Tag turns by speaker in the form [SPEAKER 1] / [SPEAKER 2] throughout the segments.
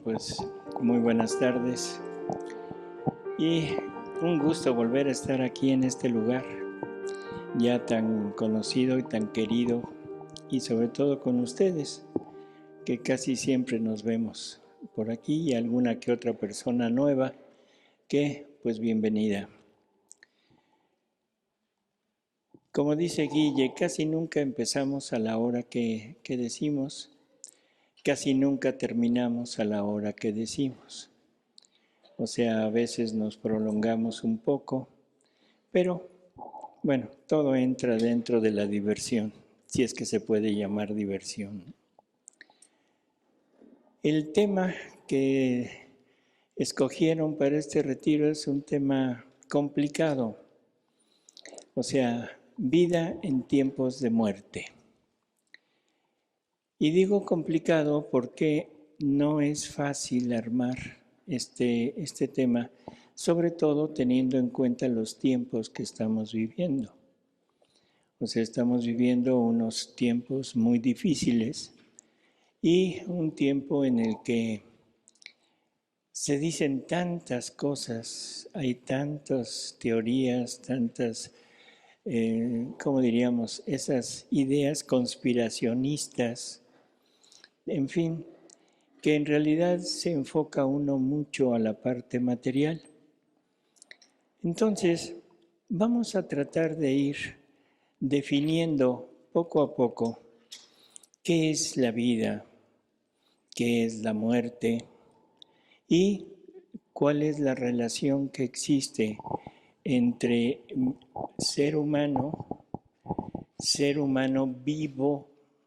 [SPEAKER 1] Pues muy buenas tardes y un gusto volver a estar aquí en este lugar ya tan conocido y tan querido, y sobre todo con ustedes, que casi siempre nos vemos por aquí, y alguna que otra persona nueva que pues bienvenida. Como dice Guille, casi nunca empezamos a la hora que decimos, casi nunca terminamos a la hora que decimos. O sea, a veces nos prolongamos un poco, pero bueno, todo entra dentro de la diversión, si es que se puede llamar diversión. El tema que escogieron para este retiro es un tema complicado, o sea, vida en tiempos de muerte. Y digo complicado porque no es fácil armar este tema, sobre todo teniendo en cuenta los tiempos que estamos viviendo. O sea, estamos viviendo unos tiempos muy difíciles y un tiempo en el que se dicen tantas cosas, hay tantas teorías, tantas, ¿cómo diríamos?, esas ideas conspiracionistas, en fin, que en realidad se enfoca uno mucho a la parte material. Entonces, vamos a tratar de ir definiendo poco a poco qué es la vida, qué es la muerte y cuál es la relación que existe entre ser humano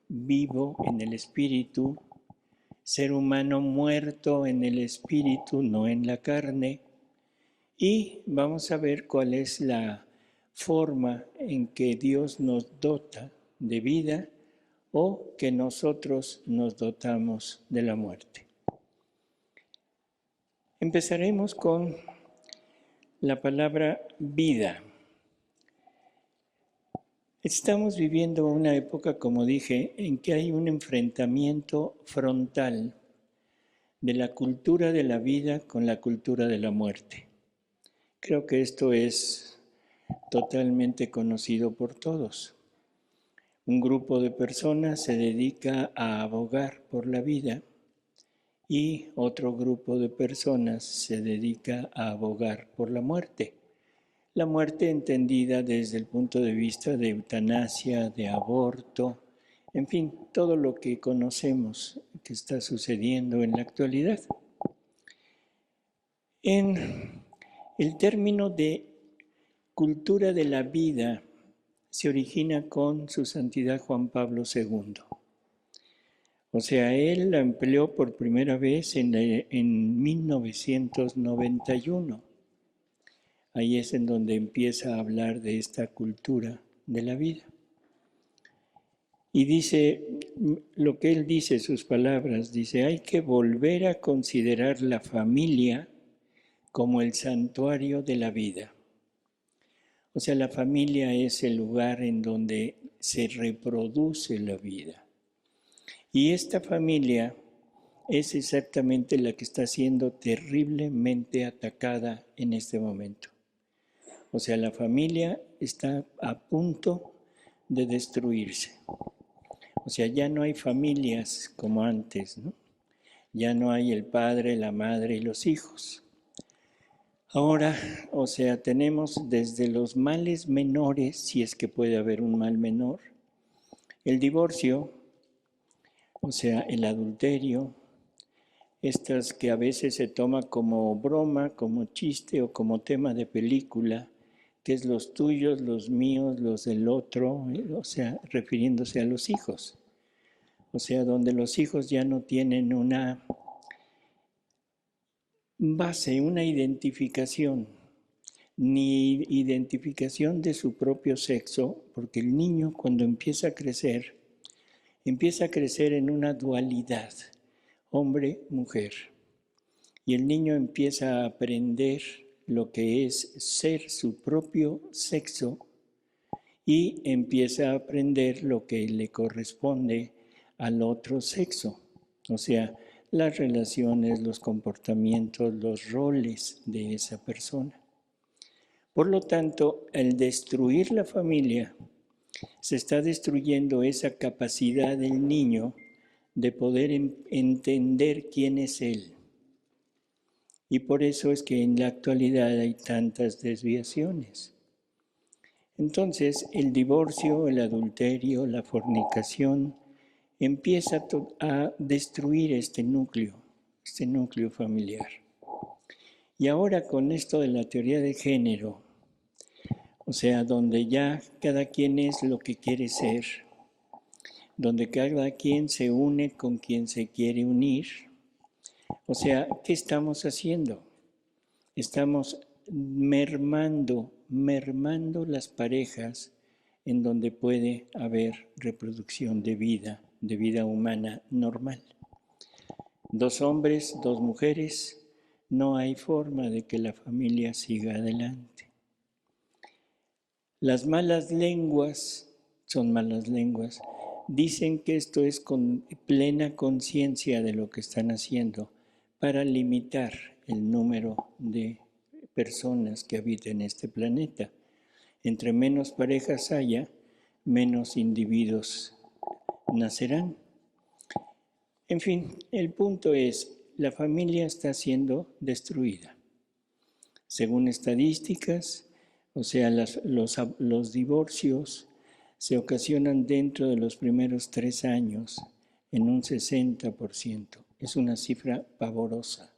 [SPEAKER 1] vivo en el espíritu, ser humano muerto en el espíritu, no en la carne, y vamos a ver cuál es la forma en que Dios nos dota de vida o que nosotros nos dotamos de la muerte. Empezaremos con la palabra vida. Estamos viviendo una época, como dije, en que hay un enfrentamiento frontal de la cultura de la vida con la cultura de la muerte. Creo que esto es totalmente conocido por todos. Un grupo de personas se dedica a abogar por la vida y otro grupo de personas se dedica a abogar por la muerte. La muerte entendida desde el punto de vista de eutanasia, de aborto, en fin, todo lo que conocemos que está sucediendo en la actualidad. En el término de cultura de la vida se origina con su santidad Juan Pablo II. O sea, él la empleó por primera vez en 1991. Ahí es en donde empieza a hablar de esta cultura de la vida. Y dice, lo que él dice, sus palabras, dice, hay que volver a considerar la familia como el santuario de la vida. O sea, la familia es el lugar en donde se reproduce la vida. Y esta familia es exactamente la que está siendo terriblemente atacada en este momento. O sea, la familia está a punto de destruirse. O sea, ya no hay familias como antes, ¿no? Ya no hay el padre, la madre y los hijos. Ahora, o sea, tenemos desde los males menores, si es que puede haber un mal menor, el divorcio, o sea, el adulterio, estas que a veces se toma como broma, como chiste o como tema de película, que es los tuyos, los míos, los del otro, o sea, refiriéndose a los hijos. O sea, donde los hijos ya no tienen una base, una identificación, ni identificación de su propio sexo, porque el niño cuando empieza a crecer en una dualidad, hombre-mujer. Y el niño empieza a aprender lo que es ser su propio sexo y empieza a aprender lo que le corresponde al otro sexo. O sea, las relaciones, los comportamientos, los roles de esa persona. Por lo tanto, al destruir la familia, se está destruyendo esa capacidad del niño de poder entender quién es él. Y por eso es que en la actualidad hay tantas desviaciones. Entonces, el divorcio, el adulterio, la fornicación, empieza a destruir este núcleo familiar. Y ahora con esto de la teoría de género, o sea, donde ya cada quien es lo que quiere ser, donde cada quien se une con quien se quiere unir, o sea, ¿qué estamos haciendo? Estamos mermando las parejas en donde puede haber reproducción de vida humana normal. 2 hombres, 2 mujeres, no hay forma de que la familia siga adelante. Las malas lenguas, son malas lenguas, dicen que esto es con plena conciencia de lo que están haciendo para limitar el número de personas que habiten este planeta. Entre menos parejas haya, menos individuos nacerán. En fin, el punto es, la familia está siendo destruida. Según estadísticas, o sea, los divorcios se ocasionan dentro de los primeros 3 años en un 60%. Es una cifra pavorosa.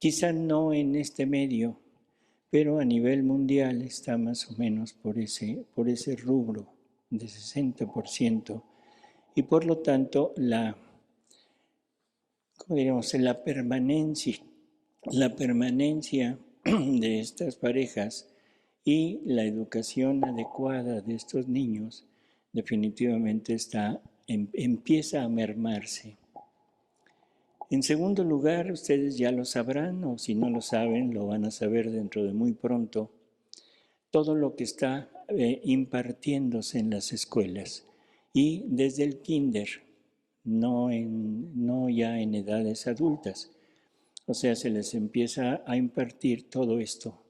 [SPEAKER 1] Quizá no en este medio, pero a nivel mundial está más o menos por ese rubro de 60%. Y por lo tanto, la permanencia de estas parejas y la educación adecuada de estos niños definitivamente empieza a mermarse. En segundo lugar, ustedes ya lo sabrán, o si no lo saben, lo van a saber dentro de muy pronto, todo lo que está impartiéndose en las escuelas y desde el kinder, no ya en edades adultas. O sea, se les empieza a impartir todo esto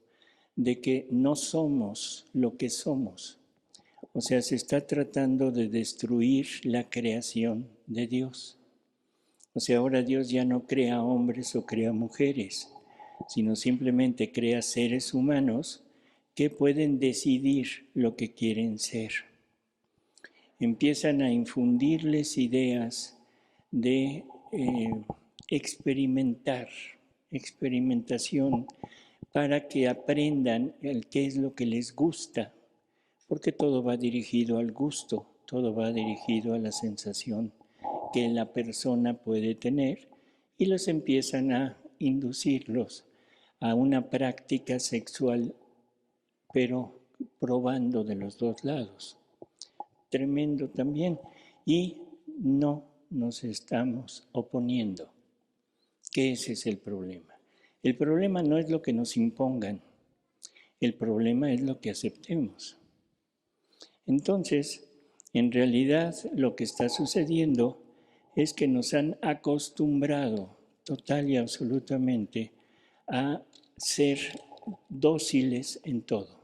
[SPEAKER 1] de que no somos lo que somos. O sea, se está tratando de destruir la creación de Dios. O sea, ahora Dios ya no crea hombres o crea mujeres, sino simplemente crea seres humanos que pueden decidir lo que quieren ser. Empiezan a infundirles ideas de experimentación, para que aprendan qué es lo que les gusta, porque todo va dirigido al gusto, todo va dirigido a la sensación que la persona puede tener y los empiezan a inducirlos a una práctica sexual, pero probando de los 2 lados. Tremendo también. Y no nos estamos oponiendo, que ese es el problema. El problema no es lo que nos impongan, el problema es lo que aceptemos. Entonces, en realidad lo que está sucediendo es que nos han acostumbrado total y absolutamente a ser dóciles en todo.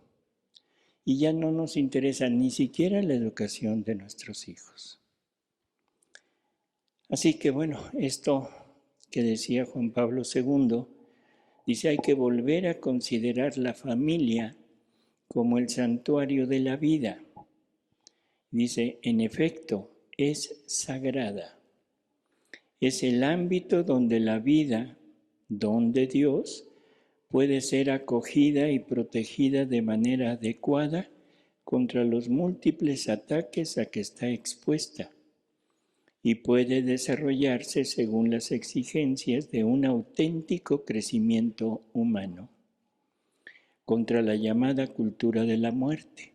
[SPEAKER 1] Y ya no nos interesa ni siquiera la educación de nuestros hijos. Así que bueno, esto que decía Juan Pablo II, dice, hay que volver a considerar la familia como el santuario de la vida. Dice, en efecto, es sagrada. Es el ámbito donde la vida, don de Dios, puede ser acogida y protegida de manera adecuada contra los múltiples ataques a que está expuesta y puede desarrollarse según las exigencias de un auténtico crecimiento humano, contra la llamada cultura de la muerte.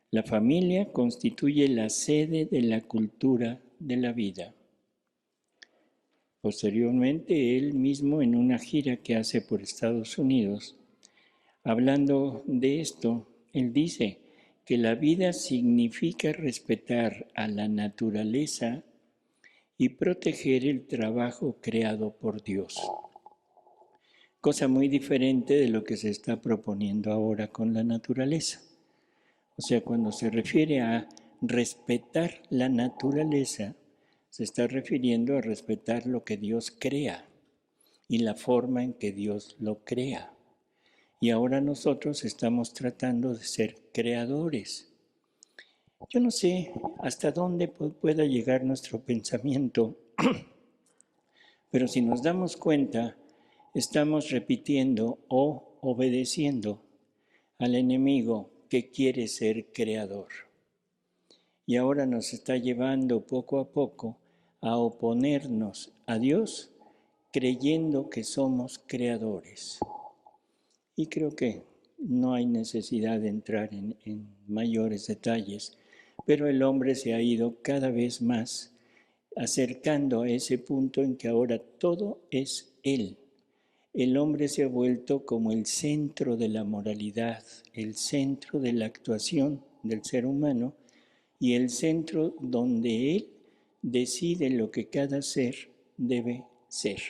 [SPEAKER 1] La familia constituye la sede de la cultura de la vida. Posteriormente, él mismo en una gira que hace por Estados Unidos, hablando de esto, él dice que la vida significa respetar a la naturaleza y proteger el trabajo creado por Dios. Cosa muy diferente de lo que se está proponiendo ahora con la naturaleza. O sea, cuando se refiere a respetar la naturaleza, se está refiriendo a respetar lo que Dios crea y la forma en que Dios lo crea. Y ahora nosotros estamos tratando de ser creadores. Yo no sé hasta dónde pueda llegar nuestro pensamiento, pero si nos damos cuenta, estamos repitiendo o obedeciendo al enemigo que quiere ser creador. Y ahora nos está llevando poco a poco a oponernos a Dios creyendo que somos creadores. Y creo que no hay necesidad de entrar en mayores detalles, pero el hombre se ha ido cada vez más acercando a ese punto en que ahora todo es Él. El hombre se ha vuelto como el centro de la moralidad, el centro de la actuación del ser humano y el centro donde Él decide lo que cada ser debe ser.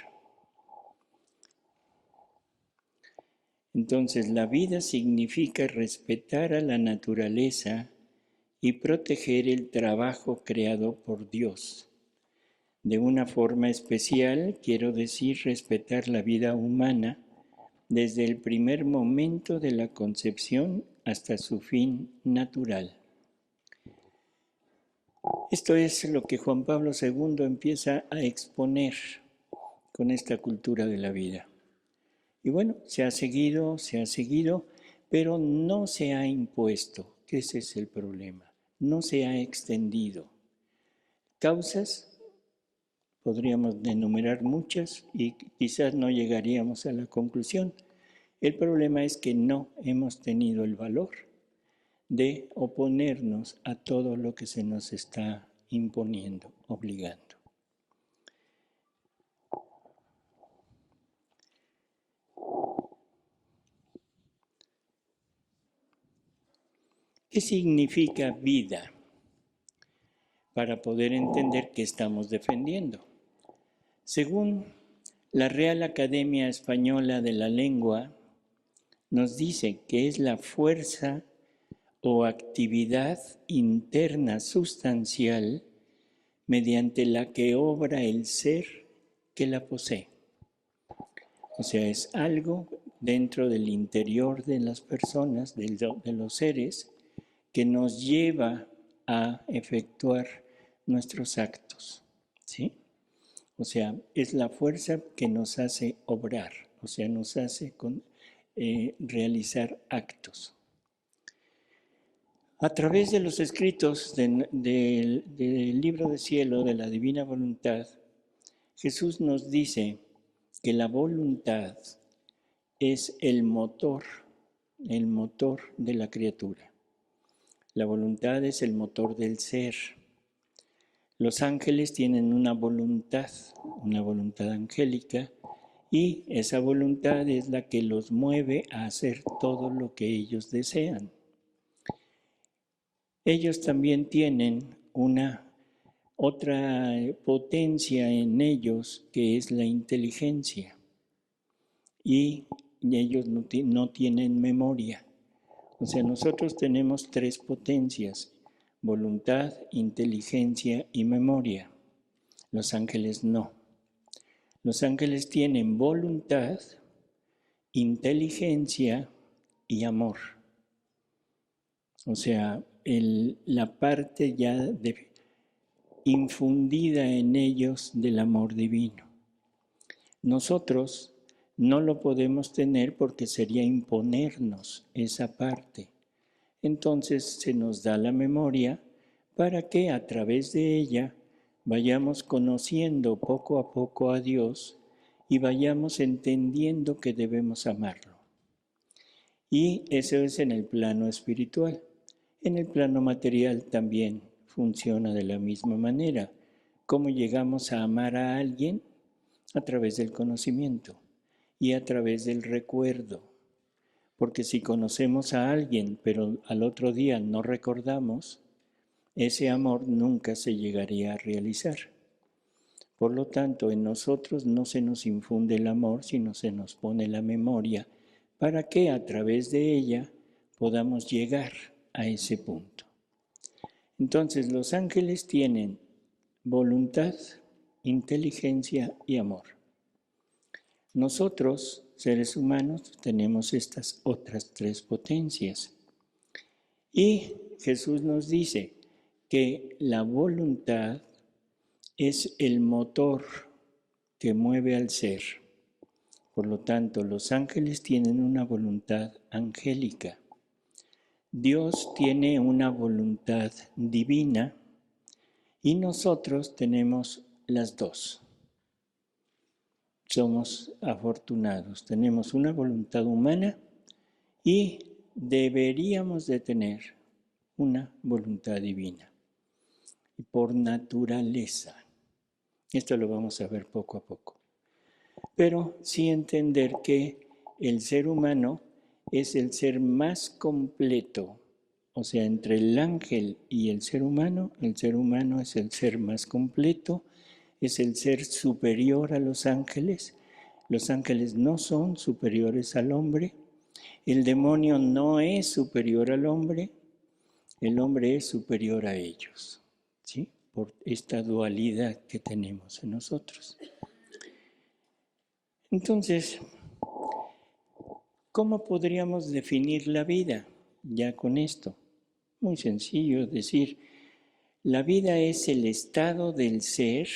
[SPEAKER 1] Entonces, la vida significa respetar a la naturaleza y proteger el trabajo creado por Dios. De una forma especial, quiero decir respetar la vida humana desde el primer momento de la concepción hasta su fin natural. Esto es lo que Juan Pablo II empieza a exponer con esta cultura de la vida. Y bueno, se ha seguido, pero no se ha impuesto, que ese es el problema. No se ha extendido. Causas, podríamos enumerar muchas y quizás no llegaríamos a la conclusión. El problema es que no hemos tenido el valor de oponernos a todo lo que se nos está imponiendo, obligando. ¿Qué significa vida? Para poder entender qué estamos defendiendo. Según la Real Academia Española de la Lengua, nos dice que es la fuerza o actividad interna sustancial mediante la que obra el ser que la posee. O sea, es algo dentro del interior de las personas, de los seres, que nos lleva a efectuar nuestros actos, ¿sí? O sea, es la fuerza que nos hace obrar, o sea, nos hace realizar actos. A través de los escritos del libro del cielo, de la divina voluntad, Jesús nos dice que la voluntad es el motor de la criatura. La voluntad es el motor del ser. Los ángeles tienen una voluntad angélica, y esa voluntad es la que los mueve a hacer todo lo que ellos desean. Ellos también tienen una otra potencia en ellos que es la inteligencia, y ellos no tienen memoria. O sea, nosotros tenemos tres potencias: voluntad, inteligencia y memoria. Los ángeles no. Los ángeles tienen voluntad, inteligencia y amor. O sea, la parte ya infundida en ellos del amor divino. Nosotros no lo podemos tener porque sería imponernos esa parte. Entonces se nos da la memoria para que a través de ella vayamos conociendo poco a poco a Dios y vayamos entendiendo que debemos amarlo. Y eso es en el plano espiritual. En el plano material también funciona de la misma manera. ¿Cómo llegamos a amar a alguien? A través del conocimiento y a través del recuerdo. Porque si conocemos a alguien, pero al otro día no recordamos, ese amor nunca se llegaría a realizar. Por lo tanto, en nosotros no se nos infunde el amor, sino se nos pone la memoria para que a través de ella podamos llegar a ese punto. Entonces, los ángeles tienen voluntad, inteligencia y amor. Nosotros, seres humanos, tenemos estas otras tres potencias. Y Jesús nos dice que la voluntad es el motor que mueve al ser. Por lo tanto, los ángeles tienen una voluntad angélica. Dios tiene una voluntad divina y nosotros tenemos las dos. Somos afortunados, tenemos una voluntad humana y deberíamos de tener una voluntad divina. Por naturaleza. Esto lo vamos a ver poco a poco. Pero sí entender que el ser humano es el ser más completo. O sea, entre el ángel y el ser humano es el ser más completo, es el ser superior a los ángeles. Los ángeles no son superiores al hombre. El demonio no es superior al hombre. El hombre es superior a ellos, ¿sí? Por esta dualidad que tenemos en nosotros. Entonces, ¿cómo podríamos definir la vida ya con esto? Muy sencillo decir, la vida es el estado del ser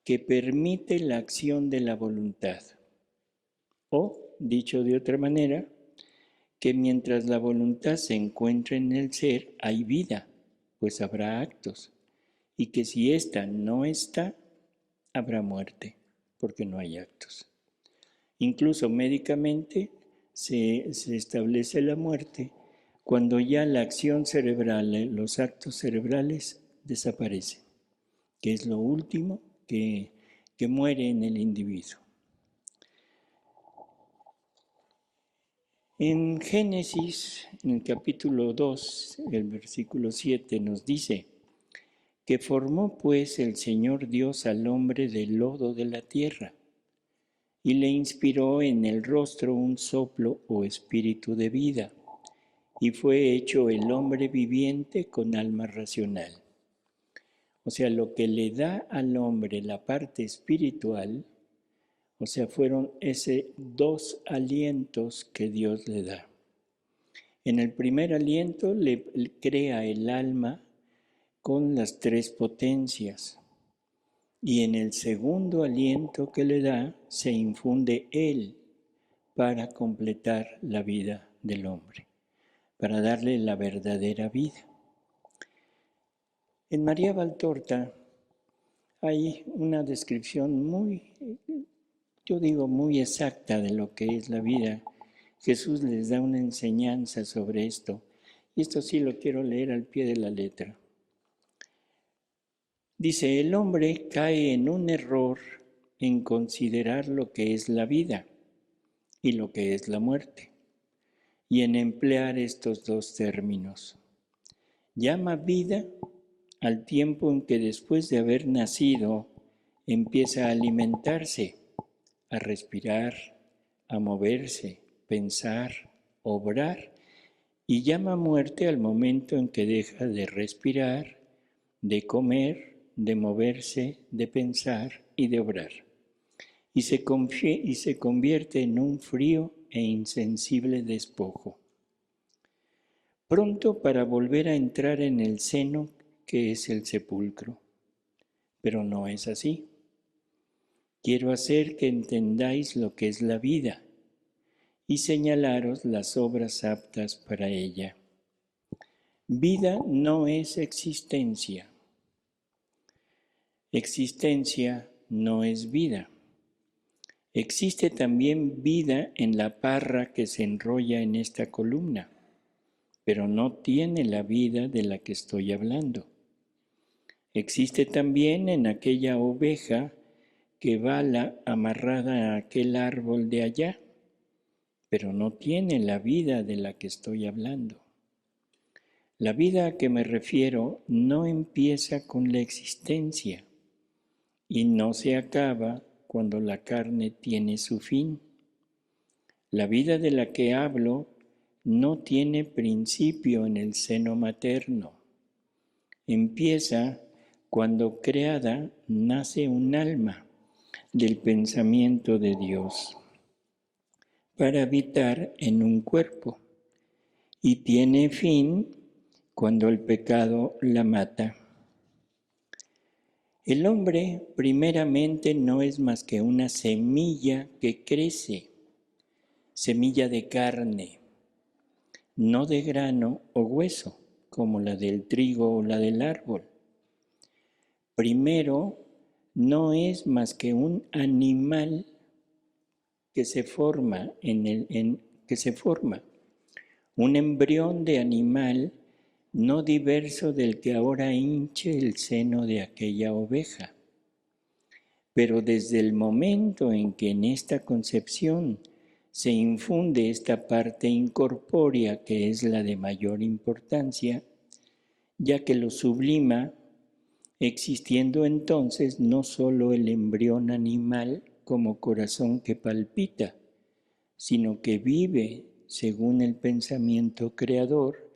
[SPEAKER 1] que permite la acción de la voluntad. O, dicho de otra manera, que mientras la voluntad se encuentra en el ser, hay vida, pues habrá actos. Y que si ésta no está, habrá muerte, porque no hay actos. Incluso médicamente se establece la muerte cuando ya la acción cerebral, los actos cerebrales desaparecen, que es lo último que muere en el individuo. En Génesis, en el capítulo 2, el versículo 7 nos dice que formó pues el Señor Dios al hombre del lodo de la tierra y le inspiró en el rostro un soplo o espíritu de vida, y fue hecho el hombre viviente con alma racional. O sea, lo que le da al hombre la parte espiritual, o sea, fueron esos dos alientos que Dios le da. En el primer aliento le crea el alma con las tres potencias. Y en el segundo aliento que le da, se infunde Él para completar la vida del hombre, para darle la verdadera vida. En María Valtorta hay una descripción muy exacta de lo que es la vida. Jesús les da una enseñanza sobre esto, y esto sí lo quiero leer al pie de la letra. Dice, el hombre cae en un error en considerar lo que es la vida y lo que es la muerte, y en emplear estos dos términos. Llama vida al tiempo en que después de haber nacido empieza a alimentarse, a respirar, a moverse, pensar, obrar, y llama muerte al momento en que deja de respirar, de comer, de moverse, de pensar y de obrar, y se convierte en un frío e insensible despojo, pronto para volver a entrar en el seno que es el sepulcro. Pero no es así. Quiero hacer que entendáis lo que es la vida y señalaros las obras aptas para ella. Vida no es existencia. Existencia no es vida. Existe también vida en la parra que se enrolla en esta columna, pero no tiene la vida de la que estoy hablando. Existe también en aquella oveja que bala amarrada a aquel árbol de allá, pero no tiene la vida de la que estoy hablando. La vida a que me refiero no empieza con la existencia, y no se acaba cuando la carne tiene su fin. La vida de la que hablo no tiene principio en el seno materno. Empieza cuando creada nace un alma del pensamiento de Dios para habitar en un cuerpo y tiene fin cuando el pecado la mata. El hombre primeramente no es más que una semilla que crece, semilla de carne, no de grano o hueso, como la del trigo o la del árbol. Primero, no es más que un animal que se forma, un embrión de animal no diverso del que ahora hinche el seno de aquella oveja. Pero desde el momento en que en esta concepción se infunde esta parte incorpórea que es la de mayor importancia, ya que lo sublima, existiendo entonces no solo el embrión animal como corazón que palpita, sino que vive según el pensamiento creador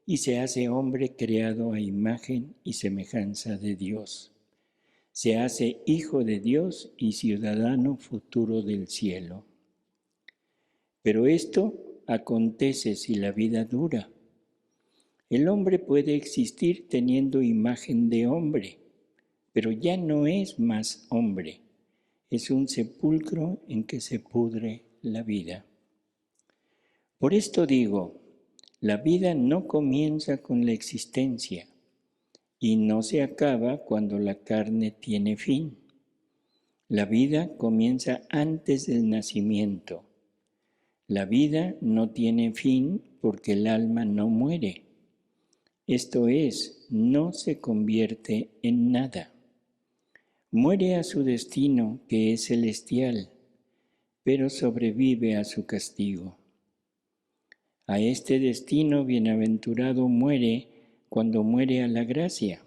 [SPEAKER 1] y se hace hombre creado a imagen y semejanza de Dios. Se hace hijo de Dios y ciudadano futuro del cielo. Pero esto acontece si la vida dura. El hombre puede existir teniendo imagen de hombre, pero ya no es más hombre. Es un sepulcro en que se pudre la vida. Por esto digo, la vida no comienza con la existencia y no se acaba cuando la carne tiene fin. La vida comienza antes del nacimiento. La vida no tiene fin porque el alma no muere. Esto es, no se convierte en nada. Muere a su destino, que es celestial, pero sobrevive a su castigo. A este destino bienaventurado muere cuando muere a la gracia.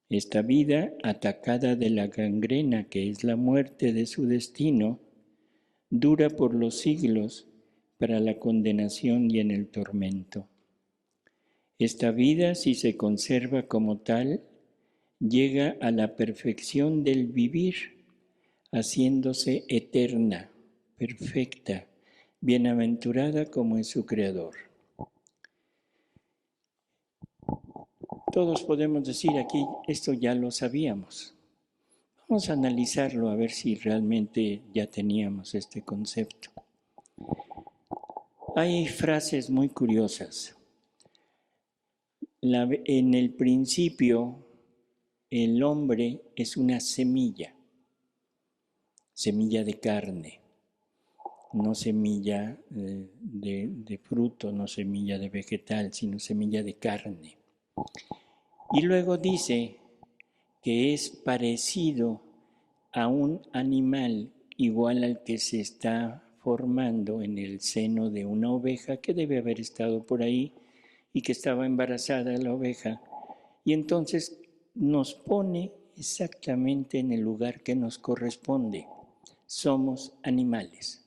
[SPEAKER 1] Esta vida, atacada de la gangrena que es la muerte de su destino, dura por los siglos para la condenación y en el tormento. Esta vida, si se conserva como tal, llega a la perfección del vivir, haciéndose eterna, perfecta, bienaventurada como es su Creador. Todos podemos decir aquí, esto ya lo sabíamos. Vamos a analizarlo a ver si realmente ya teníamos este concepto. Hay frases muy curiosas. En el principio, el hombre es una semilla de carne, no semilla de fruto, no semilla de vegetal, sino semilla de carne. Y luego dice que es parecido a un animal igual al que se está formando en el seno de una oveja que debe haber estado por ahí y que estaba embarazada la oveja. Y entonces nos pone exactamente en el lugar que nos corresponde. Somos animales.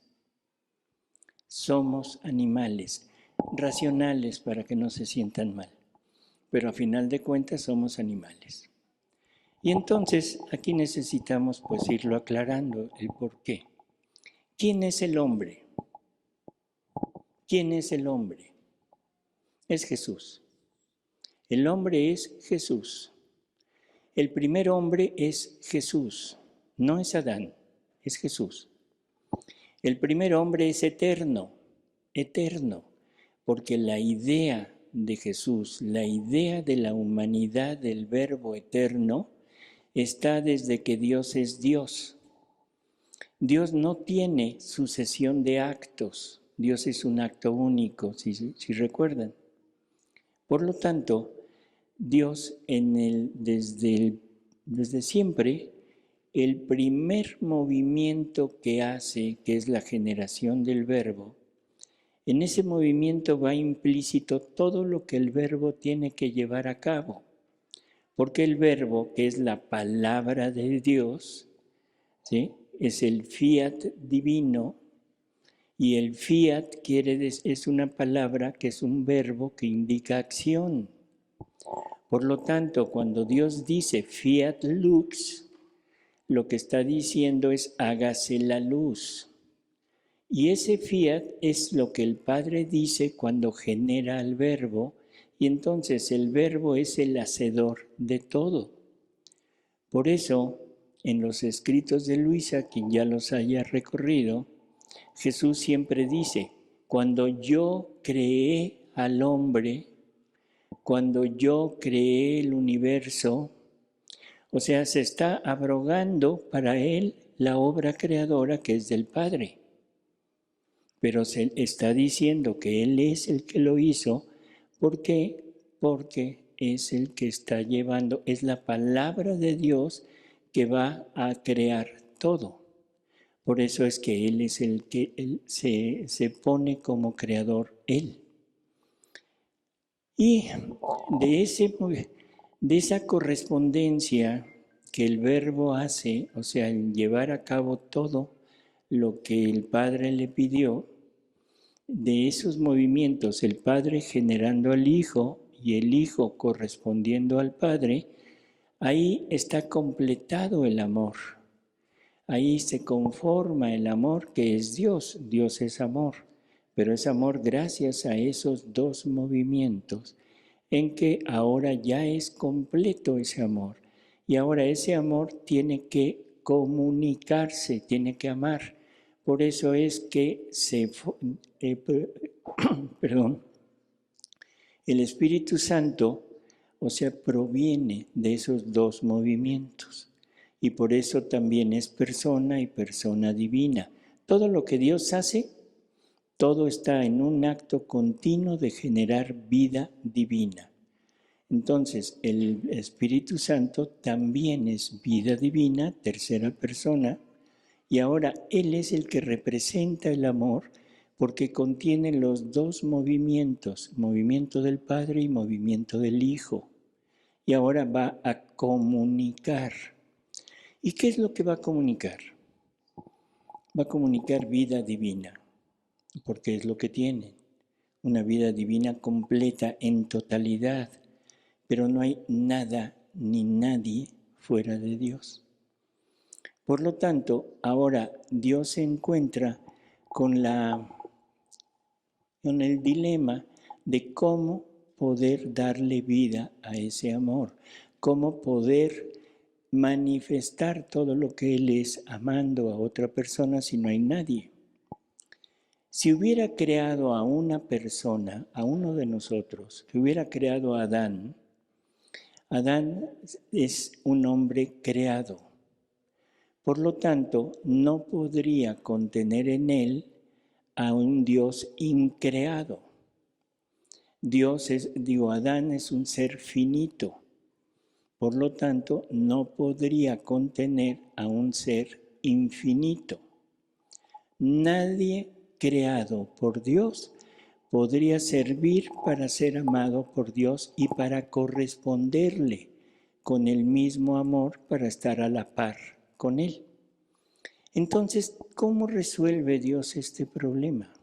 [SPEAKER 1] Somos animales, racionales para que no se sientan mal, pero a final de cuentas somos animales. Y entonces aquí necesitamos pues irlo aclarando el por qué. ¿Quién es el hombre? ¿Quién es el hombre? Es Jesús. El hombre es Jesús. El primer hombre es Jesús, no es Adán, es Jesús. El primer hombre es eterno, porque la idea de Jesús, la idea de la humanidad del Verbo eterno, está desde que Dios es Dios. Dios no tiene sucesión de actos, Dios es un acto único, si recuerdan. Por lo tanto, Dios desde siempre, el primer movimiento que hace, que es la generación del Verbo, en ese movimiento va implícito todo lo que el Verbo tiene que llevar a cabo. porque el verbo, que es la palabra de Dios, ¿sí?, es el fiat divino, y el fiat es una palabra que es un verbo que indica acción. Por lo tanto, cuando Dios dice fiat lux, lo que está diciendo es hágase la luz. Y ese fiat es lo que el Padre dice cuando genera al verbo, y entonces el verbo es el hacedor de todo. Por eso, en los escritos de Luisa, quien ya los haya recorrido, Jesús siempre dice, cuando yo creé al hombre, cuando yo creé el universo, o sea, se está abrogando para él la obra creadora que es del Padre. Pero se está diciendo que él es el que lo hizo. ¿Por qué? Porque es el que está llevando, es la palabra de Dios que va a crear todo. Por eso es que él es el que se pone como creador, él. Y de esa correspondencia que el verbo hace, o sea, en llevar a cabo todo lo que el Padre le pidió, de esos movimientos, el Padre generando al Hijo y el Hijo correspondiendo al Padre, ahí está completado el amor. Ahí se conforma el amor que es Dios. Dios es amor, pero es amor gracias a esos dos movimientos en que ahora ya es completo ese amor. Y ahora ese amor tiene que comunicarse, tiene que amar. Por eso es que el Espíritu Santo, o sea, proviene de esos dos movimientos. Y por eso también es persona y persona divina. Todo lo que Dios hace, todo está en un acto continuo de generar vida divina. Entonces, el Espíritu Santo también es vida divina, tercera persona, y ahora Él es el que representa el amor porque contiene los dos movimientos, movimiento del Padre y movimiento del Hijo. Y ahora va a comunicar. ¿Y qué es lo que va a comunicar? Va a comunicar vida divina, porque es lo que tiene, una vida divina completa en totalidad, pero no hay nada ni nadie fuera de Dios. Por lo tanto, ahora Dios se encuentra con el dilema de cómo poder darle vida a ese amor, cómo poder manifestar todo lo que Él es amando a otra persona si no hay nadie. Si hubiera creado a una persona, a uno de nosotros, que hubiera creado a Adán, Adán es un hombre creado. Por lo tanto, no podría contener en él a un Dios increado. Adán es un ser finito. Por lo tanto, no podría contener a un ser infinito. Nadie creado por Dios podría servir para ser amado por Dios y para corresponderle con el mismo amor para estar a la par con Él. Entonces, ¿cómo resuelve Dios este problema?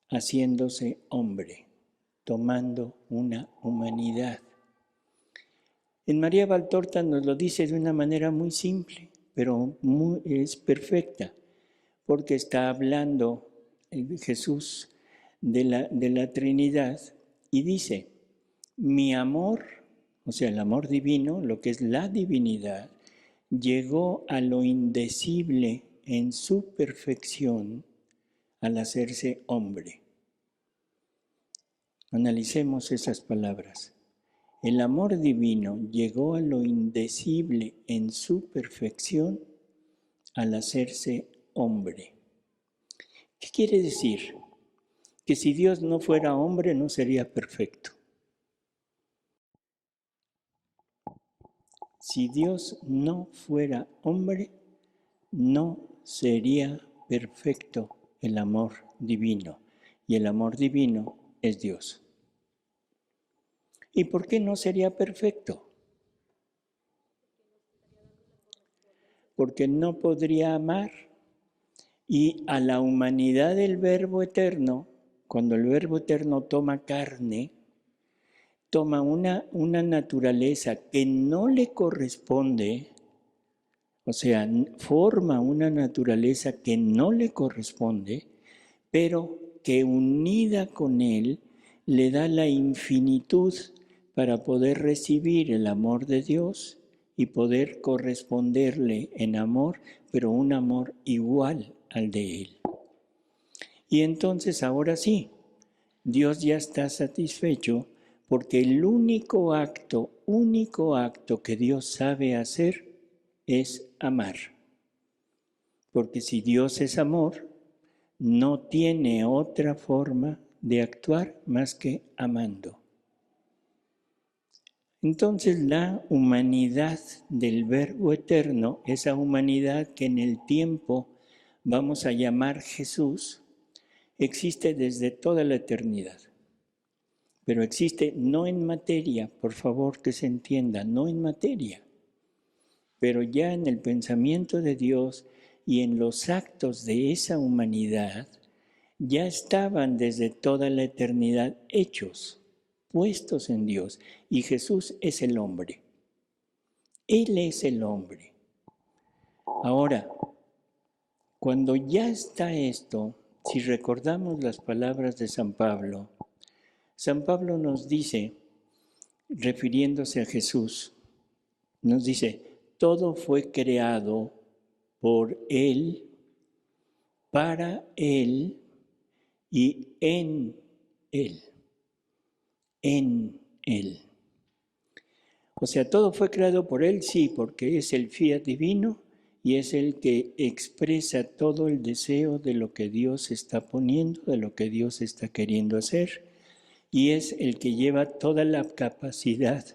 [SPEAKER 1] Haciéndose hombre, tomando una humanidad. En María Valtorta nos lo dice de una manera muy simple, pero es perfecta, porque está hablando Jesús de la Trinidad y dice, mi amor, o sea, el amor divino, lo que es la divinidad, llegó a lo indecible en su perfección al hacerse hombre. Analicemos esas palabras. El amor divino llegó a lo indecible en su perfección al hacerse hombre. ¿Qué quiere decir? Que si Dios no fuera hombre no sería perfecto. Si Dios no fuera hombre, no sería perfecto el amor divino. Y el amor divino es Dios. ¿Y por qué no sería perfecto? Porque no podría amar. Y a la humanidad del Verbo Eterno, cuando el Verbo Eterno toma carne, toma una naturaleza que no le corresponde, o sea, forma una naturaleza que no le corresponde, pero que unida con Él le da la infinitud para poder recibir el amor de Dios y poder corresponderle en amor, pero un amor igual al de Él. Y entonces ahora sí, Dios ya está satisfecho porque el único acto que Dios sabe hacer es amar. Porque si Dios es amor, no tiene otra forma de actuar más que amando. Entonces la humanidad del Verbo Eterno, esa humanidad que en el tiempo vamos a llamar Jesús, existe desde toda la eternidad. Pero existe no en materia, por favor que se entienda, no en materia, pero ya en el pensamiento de Dios y en los actos de esa humanidad, ya estaban desde toda la eternidad hechos, puestos en Dios. Y Jesús es el hombre. Él es el hombre. Ahora, cuando ya está esto, si recordamos las palabras de San Pablo nos dice, refiriéndose a Jesús, nos dice, todo fue creado por Él, para Él y en Él. En Él. O sea, todo fue creado por Él, sí, porque es el fiat divino y es el que expresa todo el deseo de lo que Dios está poniendo, de lo que Dios está queriendo hacer, y es el que lleva toda la capacidad,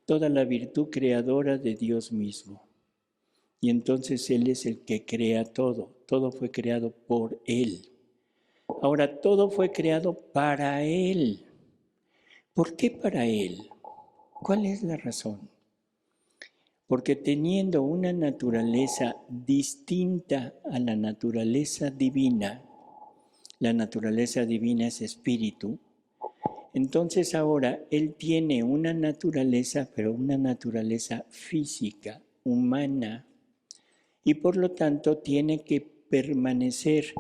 [SPEAKER 1] toda la virtud creadora de Dios mismo. Y entonces Él es el que crea todo, todo fue creado por Él. Ahora, todo fue creado para Él. ¿Por qué para Él? ¿Cuál es la razón? Porque teniendo una naturaleza distinta a la naturaleza divina, la naturaleza divina es espíritu, entonces ahora Él tiene una naturaleza, pero una naturaleza física, humana, y por lo tanto tiene que permanecer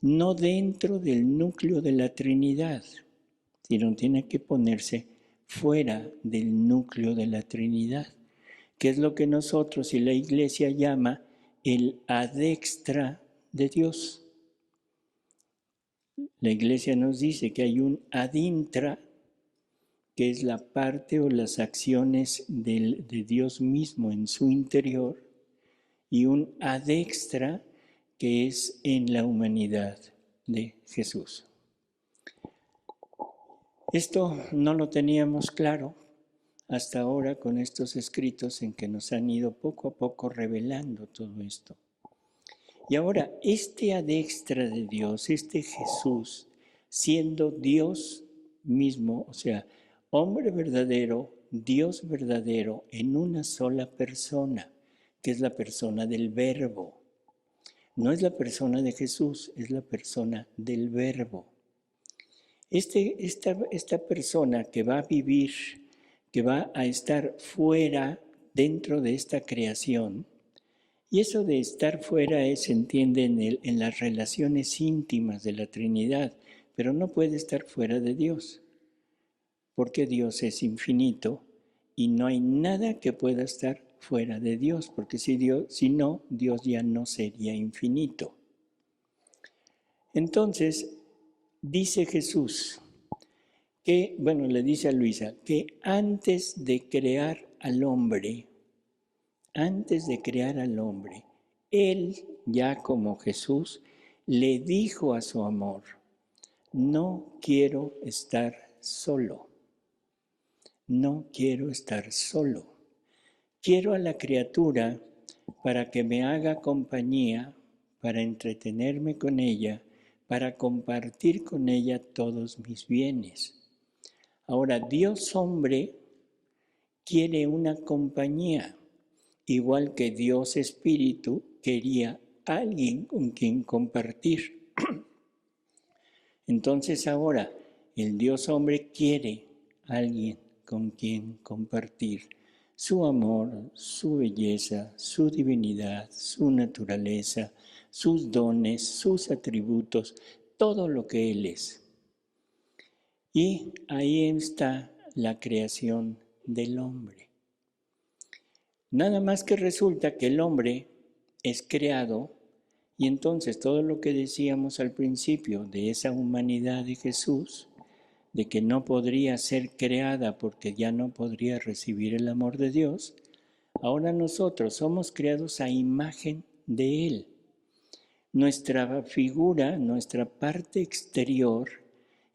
[SPEAKER 1] no dentro del núcleo de la Trinidad, sino tiene que ponerse fuera del núcleo de la Trinidad, que es lo que nosotros y la Iglesia llama el adextra de Dios. La Iglesia nos dice que hay un adintra, que es la parte o las acciones de Dios mismo en su interior, y un adextra, que es en la humanidad de Jesús. Esto no lo teníamos claro hasta ahora con estos escritos en que nos han ido poco a poco revelando todo esto. Y ahora, este adextra de Dios, este Jesús, siendo Dios mismo, o sea, hombre verdadero, Dios verdadero, en una sola persona, que es la persona del Verbo. No es la persona de Jesús, es la persona del Verbo. Esta persona que va a vivir, que va a estar fuera dentro de esta creación, y eso de estar fuera se entiende en las relaciones íntimas de la Trinidad, pero no puede estar fuera de Dios, porque Dios es infinito y no hay nada que pueda estar fuera de Dios, porque si no, Dios ya no sería infinito. Entonces, dice Jesús, le dice a Luisa, que antes de crear al hombre, Él, ya como Jesús, le dijo a su amor, no quiero estar solo, no quiero estar solo. Quiero a la criatura para que me haga compañía, para entretenerme con ella, para compartir con ella todos mis bienes. Ahora, Dios hombre quiere una compañía, igual que Dios espíritu quería alguien con quien compartir. Entonces ahora el Dios hombre quiere alguien con quien compartir su amor, su belleza, su divinidad, su naturaleza, sus dones, sus atributos, todo lo que Él es. Y ahí está la creación del hombre. Nada más que resulta que el hombre es creado y entonces todo lo que decíamos al principio de esa humanidad de Jesús, de que no podría ser creada porque ya no podría recibir el amor de Dios, ahora nosotros somos creados a imagen de Él. Nuestra figura, nuestra parte exterior,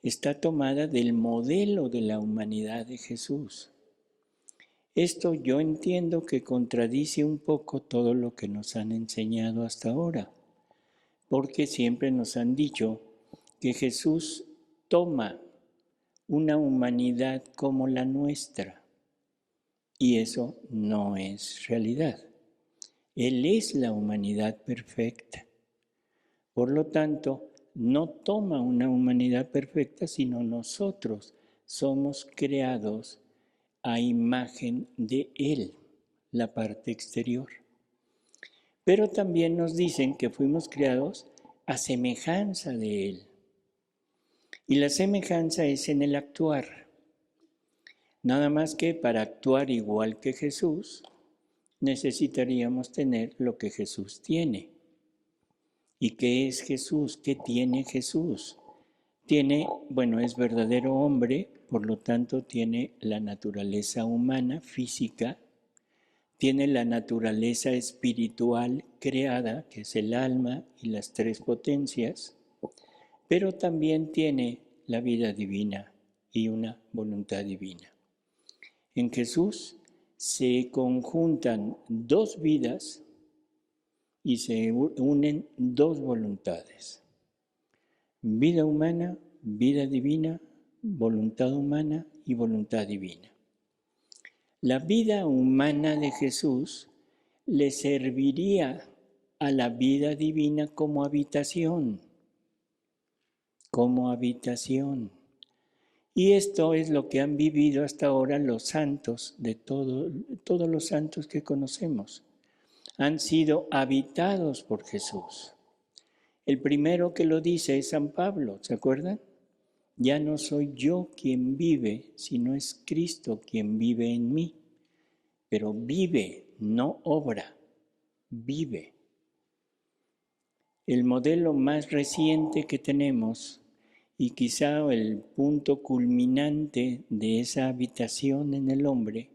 [SPEAKER 1] está tomada del modelo de la humanidad de Jesús. Esto yo entiendo que contradice un poco todo lo que nos han enseñado hasta ahora, porque siempre nos han dicho que Jesús toma una humanidad como la nuestra, y eso no es realidad. Él es la humanidad perfecta. Por lo tanto, no toma una humanidad perfecta, sino nosotros somos creados a imagen de Él, la parte exterior. Pero también nos dicen que fuimos creados a semejanza de Él. Y la semejanza es en el actuar. Nada más que para actuar igual que Jesús, necesitaríamos tener lo que Jesús tiene. ¿Y qué es Jesús? ¿Qué tiene Jesús? Es verdadero hombre, por lo tanto tiene la naturaleza humana, física, tiene la naturaleza espiritual creada, que es el alma y las tres potencias, pero también tiene la vida divina y una voluntad divina. En Jesús se conjuntan dos vidas y se unen dos voluntades. Vida humana, vida divina, voluntad humana y voluntad divina. La vida humana de Jesús le serviría a la vida divina como habitación. Y esto es lo que han vivido hasta ahora los santos, de todos los santos que conocemos. Han sido habitados por Jesús. El primero que lo dice es San Pablo, ¿se acuerdan? Ya no soy yo quien vive, sino es Cristo quien vive en mí. Pero vive, no obra, vive. El modelo más reciente que tenemos y quizá el punto culminante de esa habitación en el hombre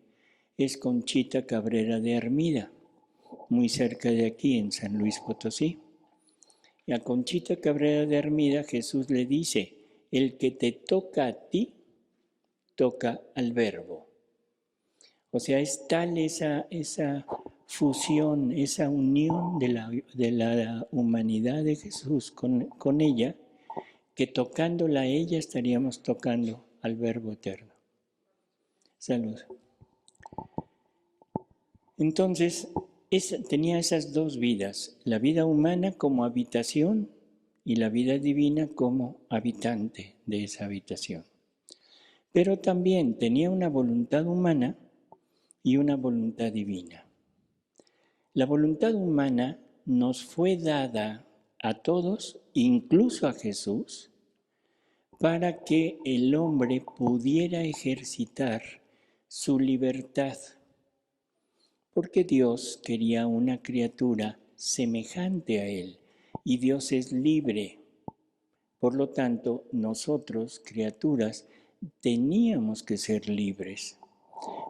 [SPEAKER 1] es Conchita Cabrera de Armida, muy cerca de aquí en San Luis Potosí. Y a Conchita Cabrera de Armida Jesús le dice, el que te toca a ti, toca al Verbo. O sea, es tal esa fusión, esa unión de la humanidad de Jesús con ella, que tocándola a ella estaríamos tocando al Verbo eterno. Salud. Entonces, tenía esas dos vidas, la vida humana como habitación y la vida divina como habitante de esa habitación. Pero también tenía una voluntad humana y una voluntad divina. La voluntad humana nos fue dada a todos, incluso a Jesús, para que el hombre pudiera ejercitar su libertad, porque Dios quería una criatura semejante a Él, y Dios es libre. Por lo tanto, nosotros, criaturas, teníamos que ser libres.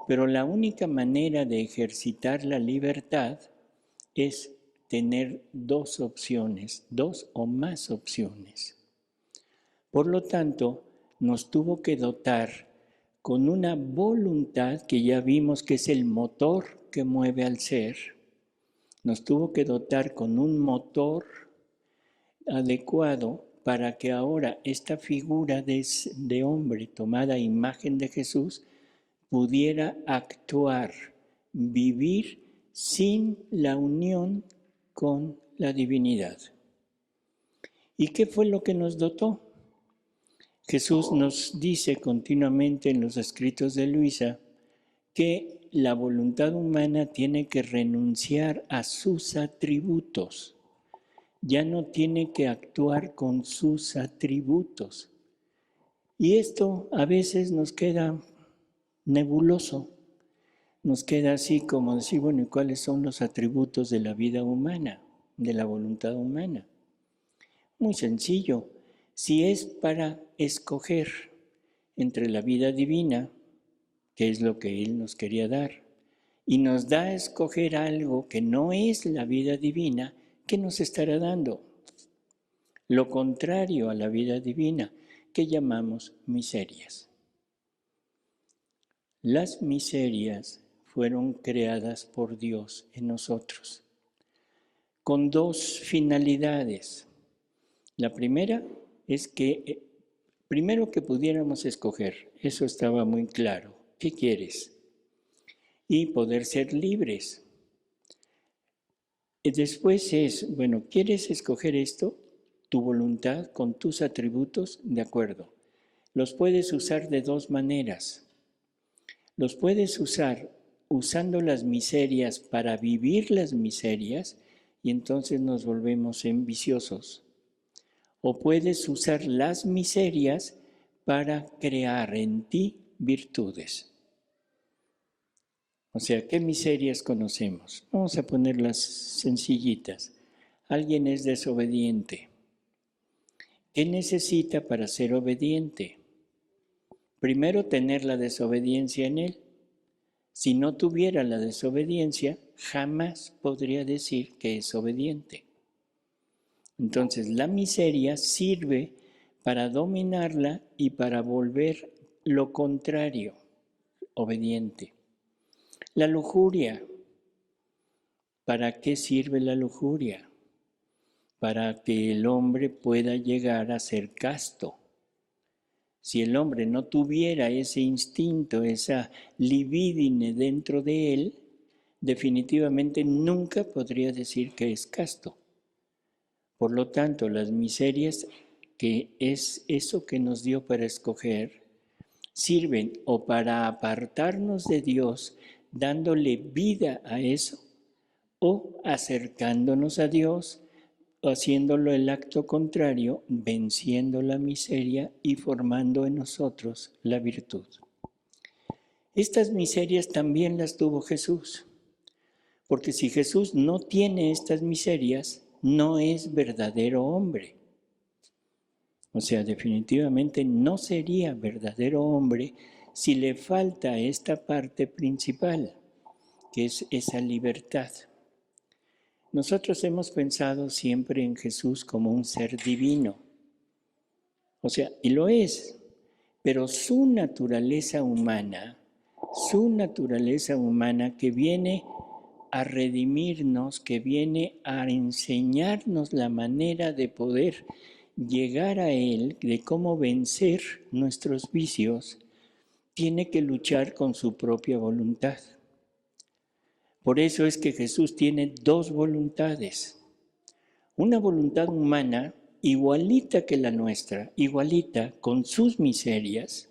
[SPEAKER 1] Pero la única manera de ejercitar la libertad es tener dos opciones, dos o más opciones. Por lo tanto, nos tuvo que dotar con una voluntad que ya vimos que es el motor que mueve al ser. Nos tuvo que dotar con un motor adecuado para que ahora esta figura de hombre tomada a imagen de Jesús pudiera actuar, vivir sin la unión con la divinidad. ¿Y qué fue lo que nos dotó? Jesús nos dice continuamente en los escritos de Luisa que la voluntad humana tiene que renunciar a sus atributos. Ya no tiene que actuar con sus atributos. Y esto a veces nos queda nebuloso. Nos queda así como decir, bueno, ¿y cuáles son los atributos de la vida humana, de la voluntad humana? Muy sencillo. Si es para escoger entre la vida divina, que es lo que Él nos quería dar, y nos da a escoger algo que no es la vida divina, ¿qué nos estará dando? Lo contrario a la vida divina, que llamamos miserias. Las miserias fueron creadas por Dios en nosotros, con dos finalidades. La primera es que, primero que pudiéramos escoger, eso estaba muy claro. ¿Qué quieres? Y poder ser libres. Y después es, bueno, ¿quieres escoger esto? Tu voluntad con tus atributos, de acuerdo. Los puedes usar de dos maneras. Los puedes usar usando las miserias para vivir las miserias y entonces nos volvemos viciosos. O puedes usar las miserias para crear en ti virtudes. O sea, ¿qué miserias conocemos? Vamos a ponerlas sencillitas. Alguien es desobediente. ¿Qué necesita para ser obediente? Primero, tener la desobediencia en él. Si no tuviera la desobediencia, jamás podría decir que es obediente. Entonces, la miseria sirve para dominarla y para volver lo contrario, obediente. La lujuria. ¿Para qué sirve la lujuria? Para que el hombre pueda llegar a ser casto. Si el hombre no tuviera ese instinto, esa libidine dentro de él, definitivamente nunca podría decir que es casto. Por lo tanto, las miserias, que es eso que nos dio para escoger, sirven o para apartarnos de Dios, dándole vida a eso, o acercándonos a Dios, haciéndolo el acto contrario, venciendo la miseria y formando en nosotros la virtud. Estas miserias también las tuvo Jesús, porque si Jesús no tiene estas miserias, no es verdadero hombre. O sea, definitivamente no sería verdadero hombre si le falta esta parte principal, que es esa libertad. Nosotros hemos pensado siempre en Jesús como un ser divino. O sea, y lo es, pero su naturaleza humana que viene a redimirnos, que viene a enseñarnos la manera de poder llegar a Él, de cómo vencer nuestros vicios, tiene que luchar con su propia voluntad. Por eso es que Jesús tiene dos voluntades. Una voluntad humana igualita que la nuestra, igualita con sus miserias.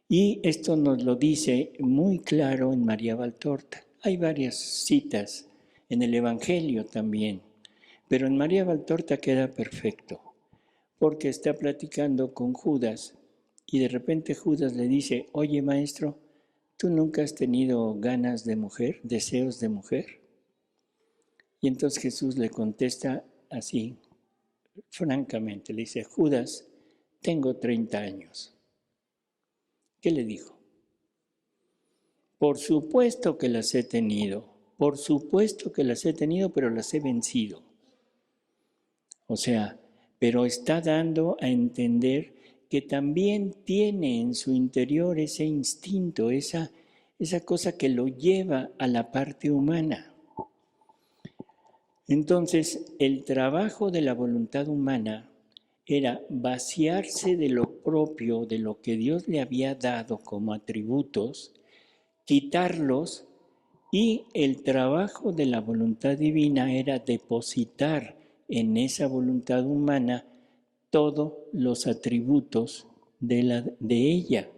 [SPEAKER 1] Y esto nos lo dice muy claro en María Valtorta. Hay varias citas en el Evangelio también, pero en María Valtorta queda perfecto, porque está platicando con Judas y de repente Judas le dice, oye maestro, ¿tú nunca has tenido ganas de mujer, deseos de mujer? Y entonces Jesús le contesta así, francamente, le dice, Judas, tengo 30 años. ¿Qué le dijo? Por supuesto que las he tenido, pero las he vencido. O sea, pero está dando a entender que también tiene en su interior ese instinto, esa cosa que lo lleva a la parte humana. Entonces, el trabajo de la voluntad humana era vaciarse de lo propio, de lo que Dios le había dado como atributos, quitarlos, y el trabajo de la voluntad divina era depositar en esa voluntad humana todos los atributos de ella.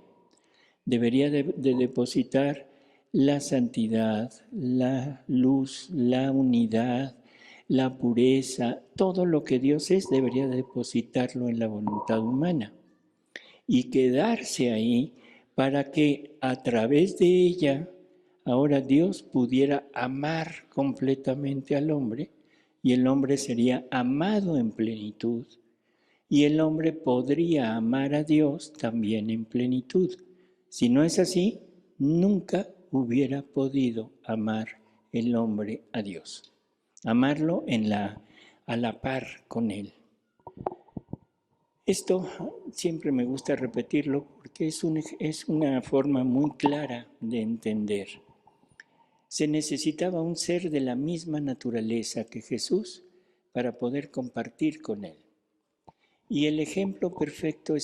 [SPEAKER 1] Debería de depositar la santidad, la luz, la unidad, la pureza, todo lo que Dios es debería depositarlo en la voluntad humana y quedarse ahí para que a través de ella ahora Dios pudiera amar completamente al hombre y el hombre sería amado en plenitud y el hombre podría amar a Dios también en plenitud. Si no es así, nunca hubiera podido amar el hombre a Dios. Amarlo a la par con Él. Esto siempre me gusta repetirlo porque es una forma muy clara de entender. Se necesitaba un ser de la misma naturaleza que Jesús para poder compartir con Él. Y el ejemplo perfecto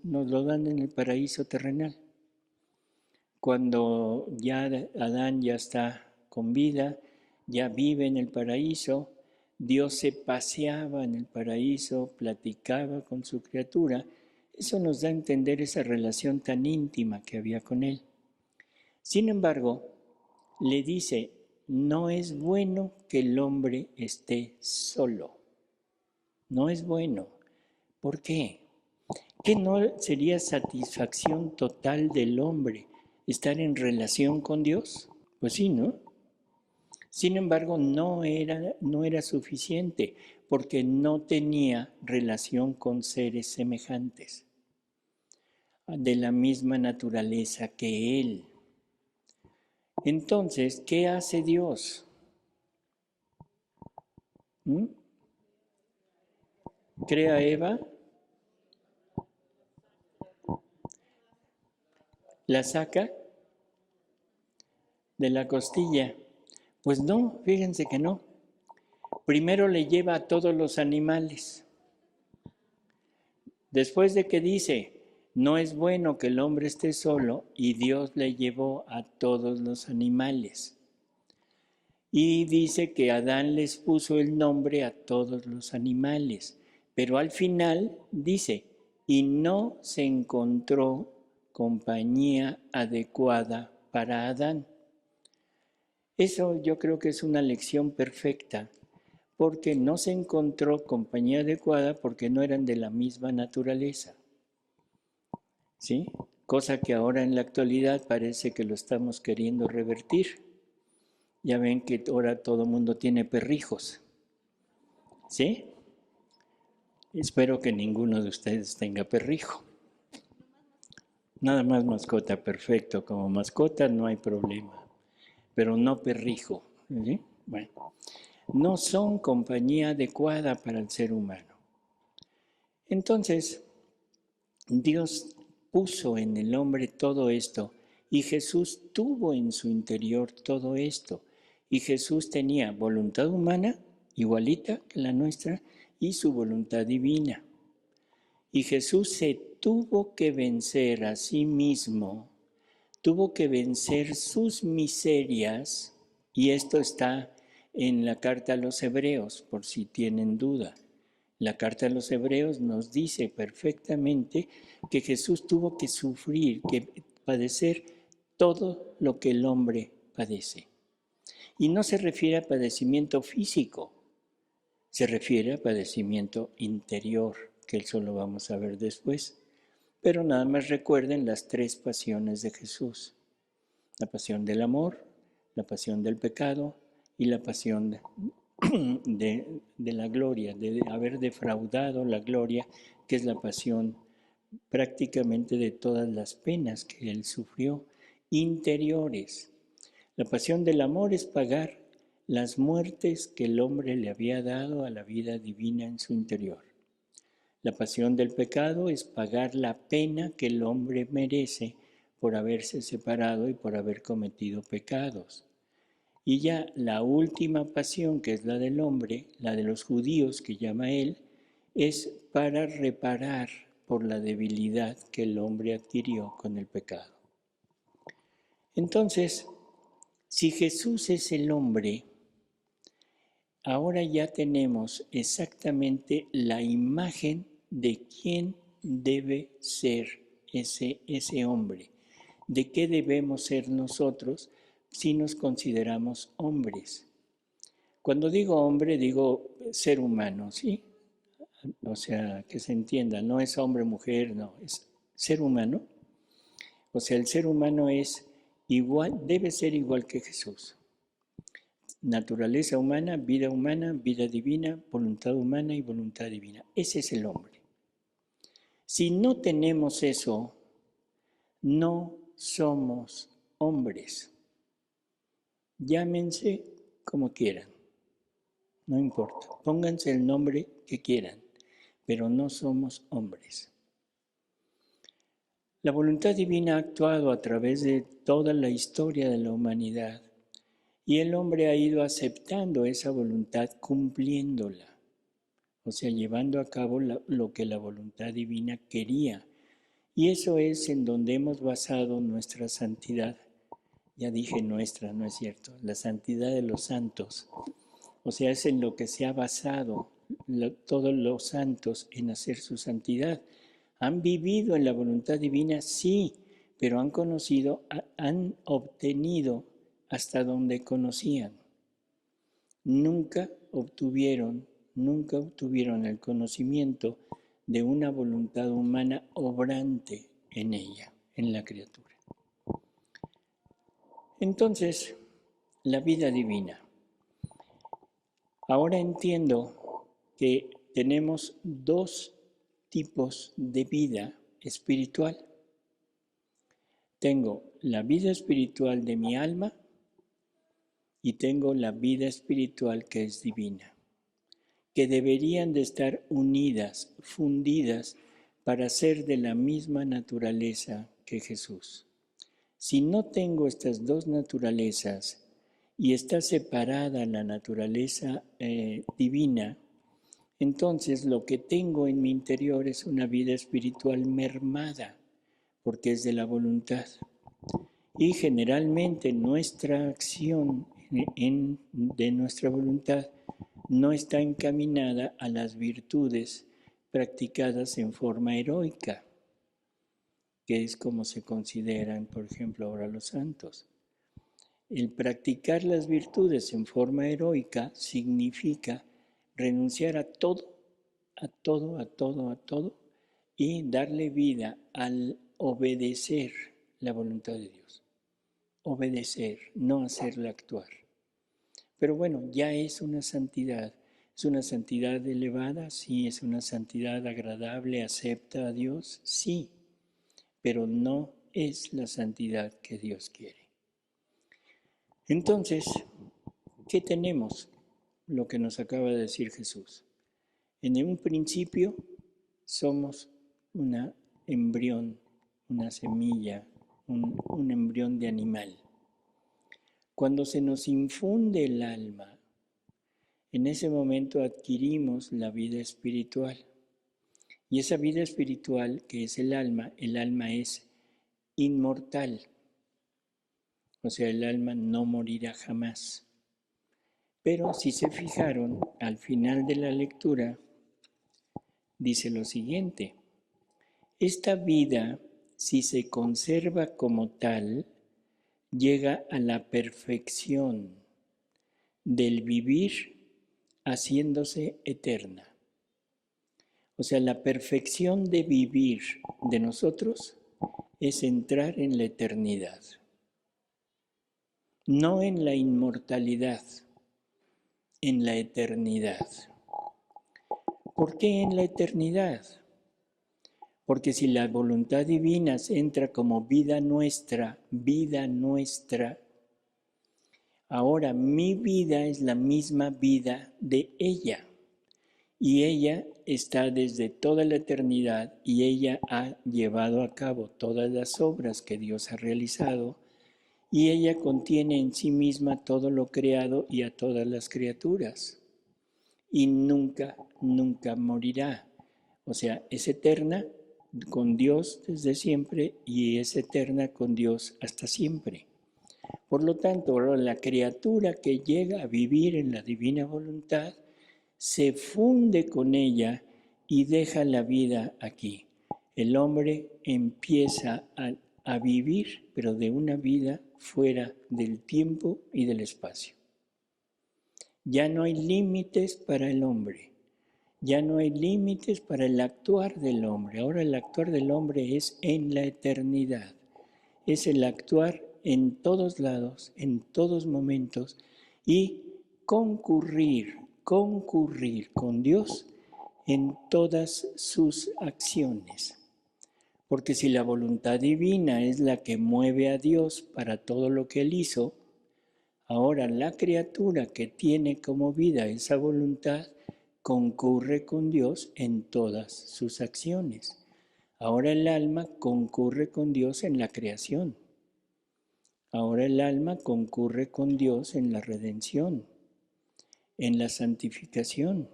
[SPEAKER 1] nos lo dan en el paraíso terrenal. Cuando ya Adán ya está con vida, ya vive en el paraíso, Dios se paseaba en el paraíso, platicaba con su criatura. Eso nos da a entender esa relación tan íntima que había con Él. Sin embargo, le dice, no es bueno que el hombre esté solo. No es bueno. ¿Por qué? ¿Qué no sería satisfacción total del hombre estar en relación con Dios? Pues sí, ¿no? Sin embargo, no era suficiente porque no tenía relación con seres semejantes, de la misma naturaleza que él. Entonces, ¿qué hace Dios? Crea a Eva, la saca de la costilla. Pues no, fíjense que no. Primero le lleva a todos los animales. Después de que dice, no es bueno que el hombre esté solo, y Dios le llevó a todos los animales. Y dice que Adán les puso el nombre a todos los animales. Pero al final dice, y no se encontró compañía adecuada para Adán. Eso yo creo que es una lección perfecta, porque no se encontró compañía adecuada porque no eran de la misma naturaleza. ¿Sí? Cosa que ahora en la actualidad parece que lo estamos queriendo revertir. Ya ven que ahora todo el mundo tiene perrijos. ¿Sí? Espero que ninguno de ustedes tenga perrijo. Nada más mascota, perfecto. Como mascota no hay problema. Pero no perrijo. ¿Sí? Bueno, no son compañía adecuada para el ser humano. Entonces, Dios puso en el hombre todo esto y Jesús tuvo en su interior todo esto. Y Jesús tenía voluntad humana, igualita que la nuestra, y su voluntad divina. Y Jesús se tuvo que vencer a sí mismo, tuvo que vencer sus miserias, y esto está en la carta a los Hebreos, por si tienen duda. La carta a los Hebreos nos dice perfectamente que Jesús tuvo que sufrir, que padecer todo lo que el hombre padece. Y no se refiere a padecimiento físico, se refiere a padecimiento interior, que eso lo vamos a ver después. Pero nada más recuerden las tres pasiones de Jesús. La pasión del amor, la pasión del pecado y la pasión de la gloria, de haber defraudado la gloria, que es la pasión prácticamente de todas las penas que él sufrió, interiores. La pasión del amor es pagar las muertes que el hombre le había dado a la vida divina en su interior. La pasión del pecado es pagar la pena que el hombre merece por haberse separado y por haber cometido pecados. Y ya la última pasión, que es la del hombre, la de los judíos que llama él, es para reparar por la debilidad que el hombre adquirió con el pecado. Entonces, si Jesús es el hombre, ahora ya tenemos exactamente la imagen de quién debe ser ese hombre, de qué debemos ser nosotros si nos consideramos hombres. Cuando digo hombre, digo ser humano, ¿sí? O sea, que se entienda, no es hombre, mujer, no, es ser humano. O sea, el ser humano es igual, debe ser igual que Jesús. Naturaleza humana, vida divina, voluntad humana y voluntad divina. Ese es el hombre. Si no tenemos eso, no somos hombres. Llámense como quieran, no importa. Pónganse el nombre que quieran, pero no somos hombres. La voluntad divina ha actuado a través de toda la historia de la humanidad y el hombre ha ido aceptando esa voluntad, cumpliéndola, o sea, llevando a cabo lo que la voluntad divina quería. Y eso es en donde hemos basado nuestra santidad. Ya dije nuestra, no es cierto, la santidad de los santos. O sea, es en lo que se ha basado todos los santos en hacer su santidad. ¿Han vivido en la voluntad divina? Sí, pero han conocido, han obtenido hasta donde conocían. Nunca obtuvieron el conocimiento de una voluntad humana obrante en ella, en la criatura. Entonces, la vida divina. Ahora entiendo que tenemos dos tipos de vida espiritual. Tengo la vida espiritual de mi alma y tengo la vida espiritual que es divina, que deberían de estar unidas, fundidas, para ser de la misma naturaleza que Jesús. Si no tengo estas dos naturalezas y está separada la naturaleza divina, entonces lo que tengo en mi interior es una vida espiritual mermada, porque es de la voluntad. Y generalmente nuestra acción de nuestra voluntad no está encaminada a las virtudes practicadas en forma heroica, que es como se consideran, por ejemplo, ahora los santos. El practicar las virtudes en forma heroica significa renunciar a todo, y darle vida al obedecer la voluntad de Dios. Obedecer, no hacerla actuar. Pero bueno, ya es una santidad elevada, sí, es una santidad agradable, acepta a Dios, sí, pero no es la santidad que Dios quiere. Entonces, ¿qué tenemos? Lo que nos acaba de decir Jesús. En un principio somos un embrión, una semilla, un embrión de animal. Cuando se nos infunde el alma, en ese momento adquirimos la vida espiritual. Y esa vida espiritual, que es el alma es inmortal. O sea, el alma no morirá jamás. Pero si se fijaron, al final de la lectura, dice lo siguiente: esta vida, si se conserva como tal, llega a la perfección del vivir haciéndose eterna. O sea, la perfección de vivir de nosotros es entrar en la eternidad, no en la inmortalidad, en la eternidad. ¿Por qué en la eternidad? Porque si la voluntad divina entra como vida nuestra, ahora mi vida es la misma vida de ella. Y ella está desde toda la eternidad y ella ha llevado a cabo todas las obras que Dios ha realizado y ella contiene en sí misma todo lo creado y a todas las criaturas. y nunca, nunca morirá. O sea, es eterna con Dios desde siempre y es eterna con Dios hasta siempre. Por lo tanto, la criatura que llega a vivir en la divina voluntad se funde con ella y deja la vida aquí. El hombre empieza a vivir, pero de una vida fuera del tiempo y del espacio. Ya no hay límites para el hombre, ya no hay límites para el actuar del hombre. Ahora el actuar del hombre es en la eternidad, es el actuar en todos lados, en todos momentos y concurrir con Dios en todas sus acciones. Porque si la voluntad divina es la que mueve a Dios para todo lo que Él hizo, ahora la criatura que tiene como vida esa voluntad concurre con Dios en todas sus acciones. Ahora el alma concurre con Dios en la creación. Ahora el alma concurre con Dios en la redención, en la santificación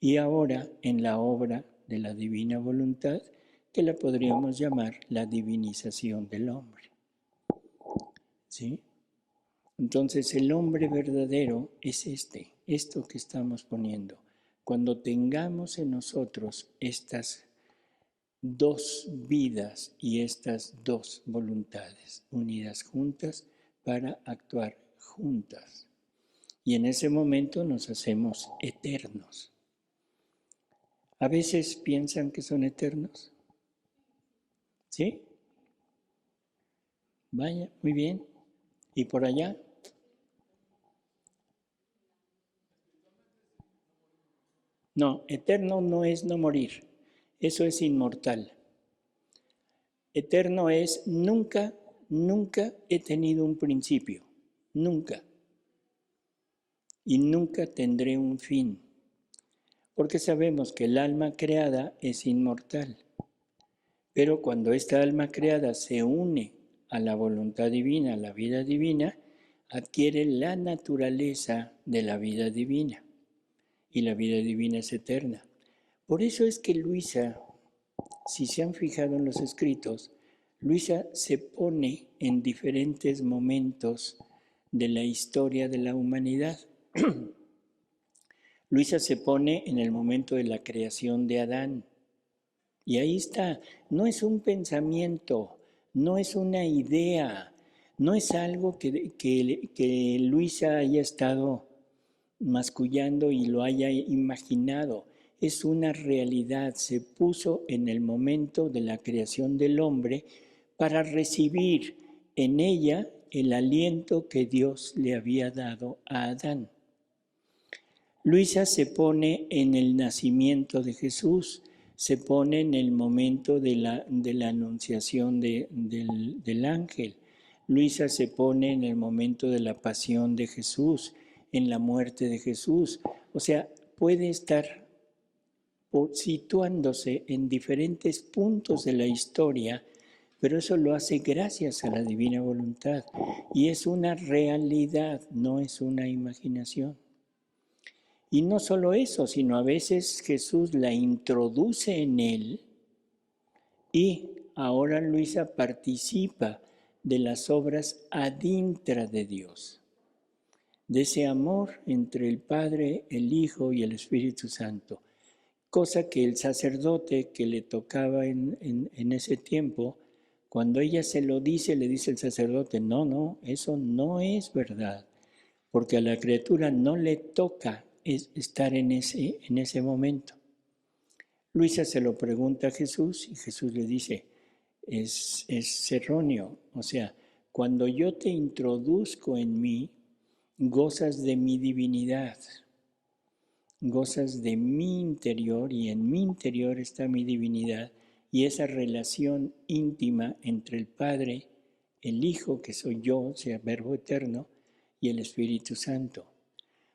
[SPEAKER 1] y ahora en la obra de la divina voluntad, que la podríamos llamar la divinización del hombre. ¿Sí? Entonces el hombre verdadero es esto que estamos poniendo. Cuando tengamos en nosotros estas dos vidas y estas dos voluntades unidas juntas para actuar juntas. Y en ese momento nos hacemos eternos. ¿A veces piensan que son eternos? ¿Sí? Vaya, muy bien. ¿Y por allá? No, eterno no es no morir. Eso es inmortal. Eterno es nunca, nunca he tenido un principio. Nunca. Y nunca tendré un fin. Porque sabemos que el alma creada es inmortal. Pero cuando esta alma creada se une a la voluntad divina, a la vida divina, adquiere la naturaleza de la vida divina. Y la vida divina es eterna. Por eso es que Luisa, si se han fijado en los escritos, Luisa se pone en diferentes momentos de la historia de la humanidad. Luisa se pone en el momento de la creación de Adán. Y ahí está, no es un pensamiento, no es una idea, no es algo que Luisa haya estado mascullando y lo haya imaginado. Es una realidad, se puso en el momento de la creación del hombre para recibir en ella el aliento que Dios le había dado a Adán. Luisa se pone en el nacimiento de Jesús, se pone en el momento de la anunciación del ángel. Luisa se pone en el momento de la pasión de Jesús, en la muerte de Jesús. O sea, puede estar situándose en diferentes puntos de la historia, pero eso lo hace gracias a la divina voluntad. Y es una realidad, no es una imaginación. Y no solo eso, sino a veces Jesús la introduce en él y ahora Luisa participa de las obras adintra de Dios, de ese amor entre el Padre, el Hijo y el Espíritu Santo, cosa que el sacerdote que le tocaba en ese tiempo, cuando ella se lo dice, le dice el sacerdote, no, eso no es verdad, porque a la criatura no le toca estar en ese momento. Luisa se lo pregunta a Jesús y Jesús le dice, es erróneo. O sea, cuando yo te introduzco en mí, gozas de mi divinidad, gozas de mi interior y en mi interior está mi divinidad y esa relación íntima entre el Padre, el Hijo, que soy yo, o sea, Verbo eterno, y el Espíritu Santo.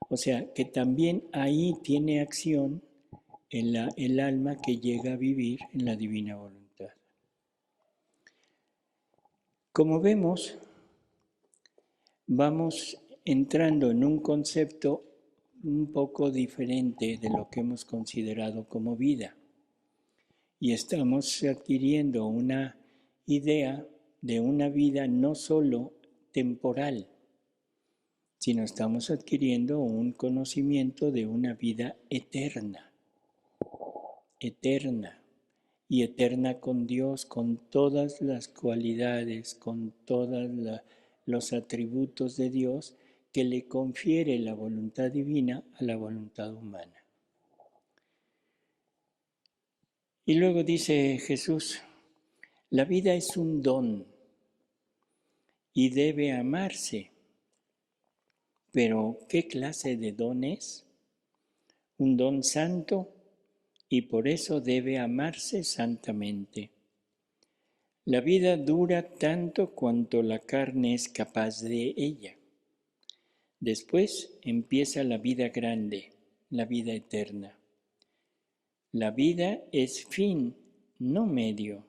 [SPEAKER 1] O sea, que también ahí tiene acción el alma que llega a vivir en la divina voluntad. Como vemos, vamos entrando en un concepto un poco diferente de lo que hemos considerado como vida. Y estamos adquiriendo una idea de una vida no solo temporal, sino estamos adquiriendo un conocimiento de una vida eterna, eterna y eterna con Dios, con todas las cualidades, con todos los atributos de Dios que le confiere la voluntad divina a la voluntad humana. Y luego dice Jesús, la vida es un don y debe amarse. Pero, ¿qué clase de don es? Un don santo y por eso debe amarse santamente. La vida dura tanto cuanto la carne es capaz de ella. Después empieza la vida grande, la vida eterna. La vida es fin, no medio.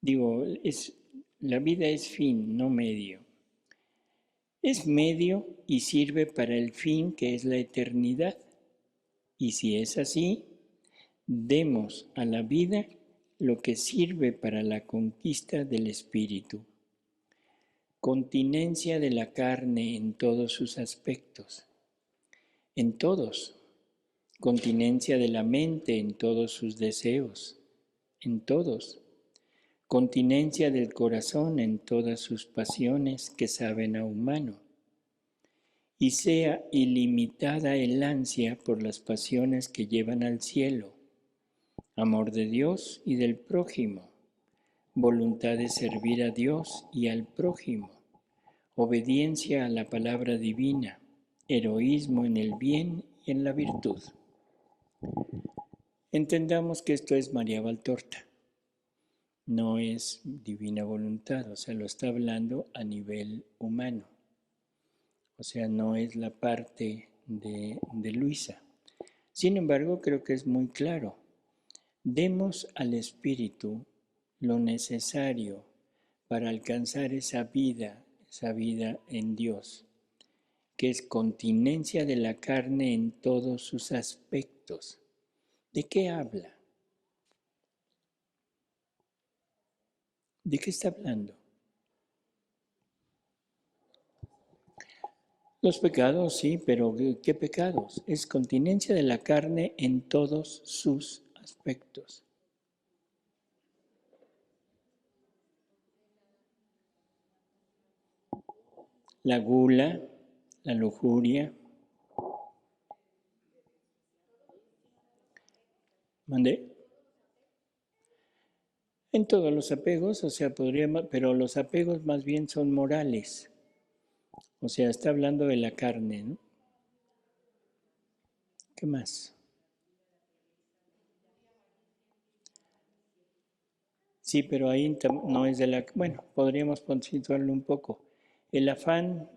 [SPEAKER 1] La vida es fin, no medio. Es medio y sirve para el fin que es la eternidad. Y si es así, demos a la vida lo que sirve para la conquista del espíritu. Continencia de la carne en todos sus aspectos, en todos. Continencia de la mente en todos sus deseos, en todos. Continencia del corazón en todas sus pasiones que saben a humano. Y sea ilimitada el ansia por las pasiones que llevan al cielo, amor de Dios y del prójimo, voluntad de servir a Dios y al prójimo, obediencia a la palabra divina, heroísmo en el bien y en la virtud. Entendamos que esto es María Valtorta, no es divina voluntad, o sea, lo está hablando a nivel humano, o sea, no es la parte de Luisa. Sin embargo, creo que es muy claro. Demos al Espíritu lo necesario para alcanzar esa vida en Dios, que es continencia de la carne en todos sus aspectos. ¿De qué habla? ¿De qué está hablando? Los pecados, sí, pero ¿qué pecados? Es continencia de la carne en todos sus aspectos. La gula, la lujuria. ¿Mandé? En todos los apegos, o sea, pero los apegos más bien son morales. O sea, está hablando de la carne, ¿no? ¿Qué más? Sí, pero ahí no es de la... Bueno, podríamos situarlo un poco. El afán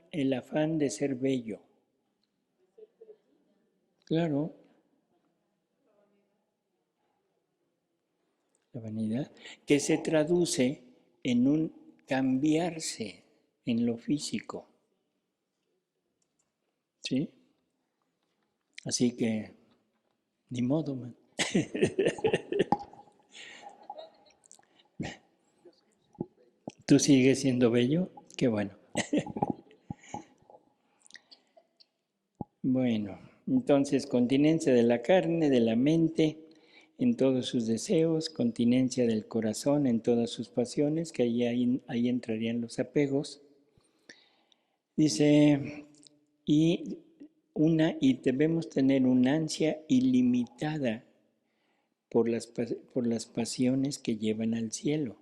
[SPEAKER 1] de ser bello. Claro, la vanidad, que se traduce en un cambiarse en lo físico. ¿Sí? Así que, ni modo, man. ¿Tú sigues siendo bello? Qué bueno. Bueno, entonces continencia de la carne, de la mente, en todos sus deseos, continencia del corazón, en todas sus pasiones, que ahí entrarían los apegos. Dice, y debemos tener una ansia ilimitada por las pasiones que llevan al cielo.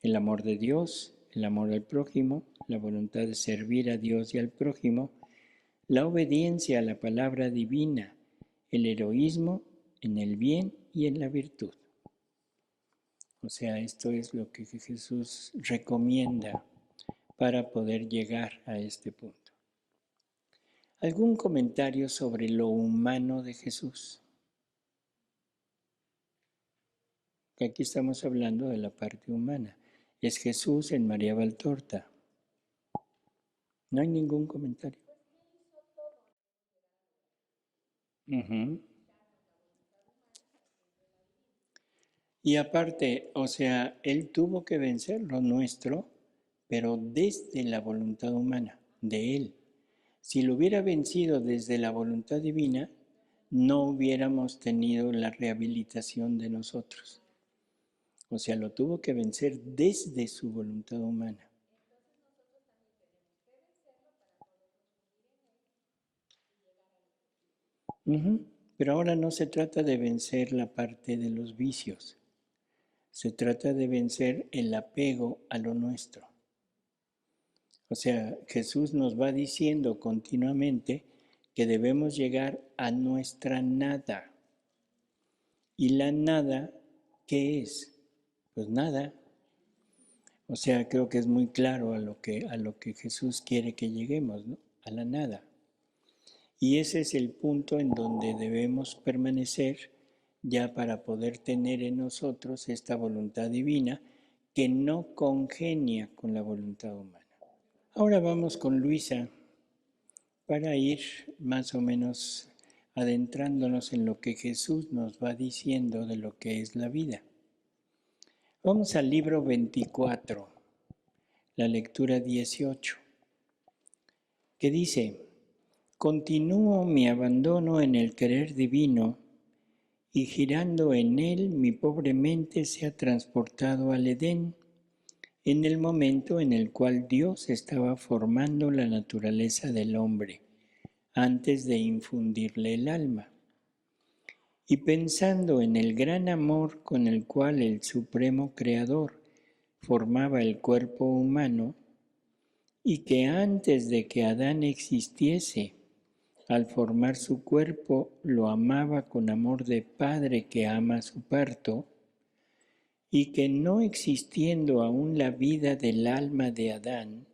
[SPEAKER 1] El amor de Dios, el amor al prójimo, la voluntad de servir a Dios y al prójimo, la obediencia a la palabra divina, el heroísmo en el bien y en la virtud. O sea, esto es lo que Jesús recomienda para poder llegar a este punto. ¿Algún comentario sobre lo humano de Jesús? Que aquí estamos hablando de la parte humana. Es Jesús en María Valtorta. No hay ningún comentario. Ujú. Y aparte, o sea, Él tuvo que vencer lo nuestro, pero desde la voluntad humana, de Él. Si lo hubiera vencido desde la voluntad divina, no hubiéramos tenido la rehabilitación de nosotros. O sea, lo tuvo que vencer desde su voluntad humana. Ujú. Pero ahora no se trata de vencer la parte de los vicios, se trata de vencer el apego a lo nuestro. O sea, Jesús nos va diciendo continuamente que debemos llegar a nuestra nada. ¿Y la nada qué es? Pues nada. O sea, creo que es muy claro a lo que Jesús quiere que lleguemos, ¿no? A la nada. Y ese es el punto en donde debemos permanecer ya para poder tener en nosotros esta voluntad divina que no congenia con la voluntad humana. Ahora vamos con Luisa para ir más o menos adentrándonos en lo que Jesús nos va diciendo de lo que es la vida. Vamos al libro 24, la lectura 18, que dice: Continúo mi abandono en el querer divino y girando en él mi pobre mente se ha transportado al Edén en el momento en el cual Dios estaba formando la naturaleza del hombre antes de infundirle el alma. Y pensando en el gran amor con el cual el Supremo Creador formaba el cuerpo humano, y que antes de que Adán existiese, al formar su cuerpo lo amaba con amor de padre que ama su parto, y que no existiendo aún la vida del alma de Adán,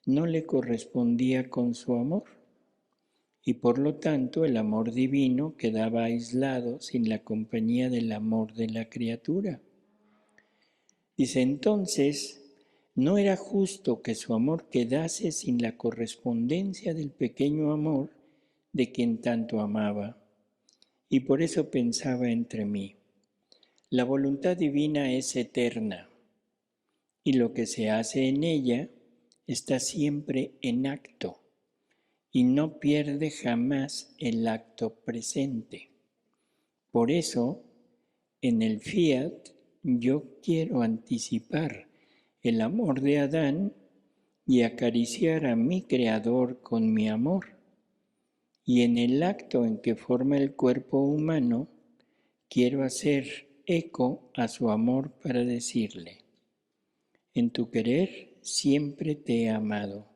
[SPEAKER 1] no le correspondía con su amor, y por lo tanto el amor divino quedaba aislado sin la compañía del amor de la criatura. Dice entonces, no era justo que su amor quedase sin la correspondencia del pequeño amor de quien tanto amaba, y por eso pensaba entre mí, la voluntad divina es eterna, y lo que se hace en ella está siempre en acto, y no pierde jamás el acto presente. Por eso, en el fiat, yo quiero anticipar el amor de Adán y acariciar a mi Creador con mi amor. Y en el acto en que forma el cuerpo humano, quiero hacer eco a su amor para decirle, en tu querer siempre te he amado,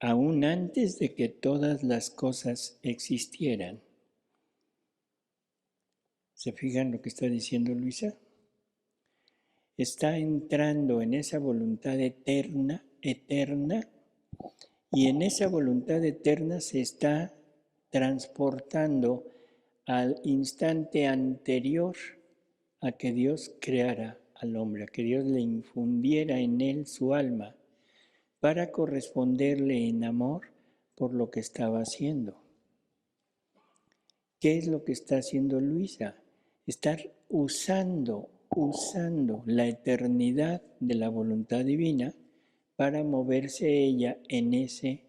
[SPEAKER 1] aún antes de que todas las cosas existieran. ¿Se fijan lo que está diciendo Luisa? Está entrando en esa voluntad eterna, y en esa voluntad eterna se está transportando al instante anterior a que Dios creara al hombre, a que Dios le infundiera en él su alma para corresponderle en amor por lo que estaba haciendo. ¿Qué es lo que está haciendo Luisa? Estar usando la eternidad de la voluntad divina para moverse ella en ese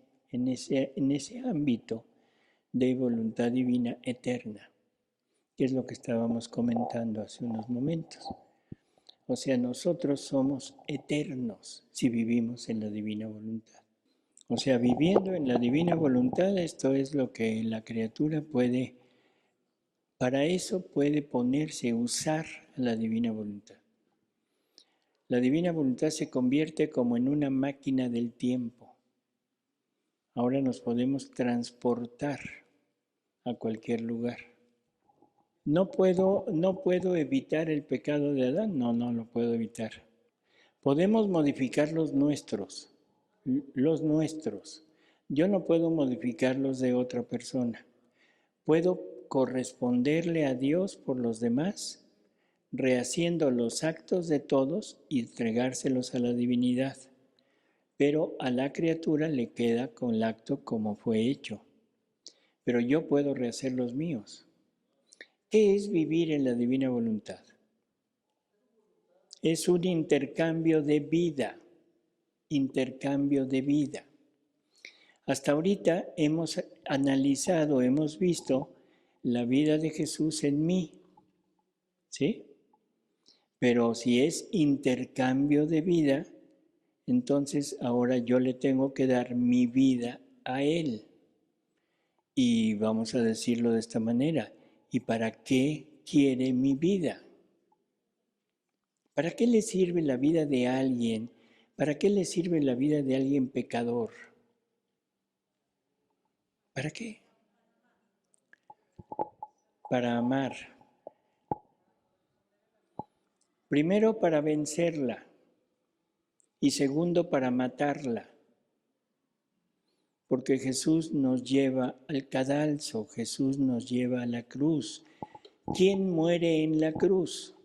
[SPEAKER 1] ámbito de voluntad divina eterna, que es lo que estábamos comentando hace unos momentos. O sea, nosotros somos eternos si vivimos en la divina voluntad. O sea, viviendo en la divina voluntad, esto es lo que la criatura puede, para eso puede ponerse, usar la divina voluntad. La divina voluntad se convierte como en una máquina del tiempo. Ahora nos podemos transportar a cualquier lugar. No puedo evitar el pecado de Adán, no lo puedo evitar. Podemos modificar los nuestros. Yo no puedo modificar los de otra persona. Puedo corresponderle a Dios por los demás, rehaciendo los actos de todos y entregárselos a la divinidad. Pero a la criatura le queda con el acto como fue hecho. pero yo puedo rehacer los míos. ¿Qué es vivir en la divina voluntad? Es un intercambio de vida, intercambio de vida. Hasta ahorita hemos analizado, hemos visto la vida de Jesús en mí, ¿sí? Pero si es intercambio de vida, entonces ahora yo le tengo que dar mi vida a Él. Y vamos a decirlo de esta manera, ¿y para qué quiere mi vida? ¿Para qué le sirve la vida de alguien? ¿Para qué le sirve la vida de alguien pecador? ¿Para qué? Para amar. Primero, para vencerla. Y segundo, para matarla. Porque Jesús nos lleva al cadalso, Jesús nos lleva a la cruz. ¿Quién muere en la cruz?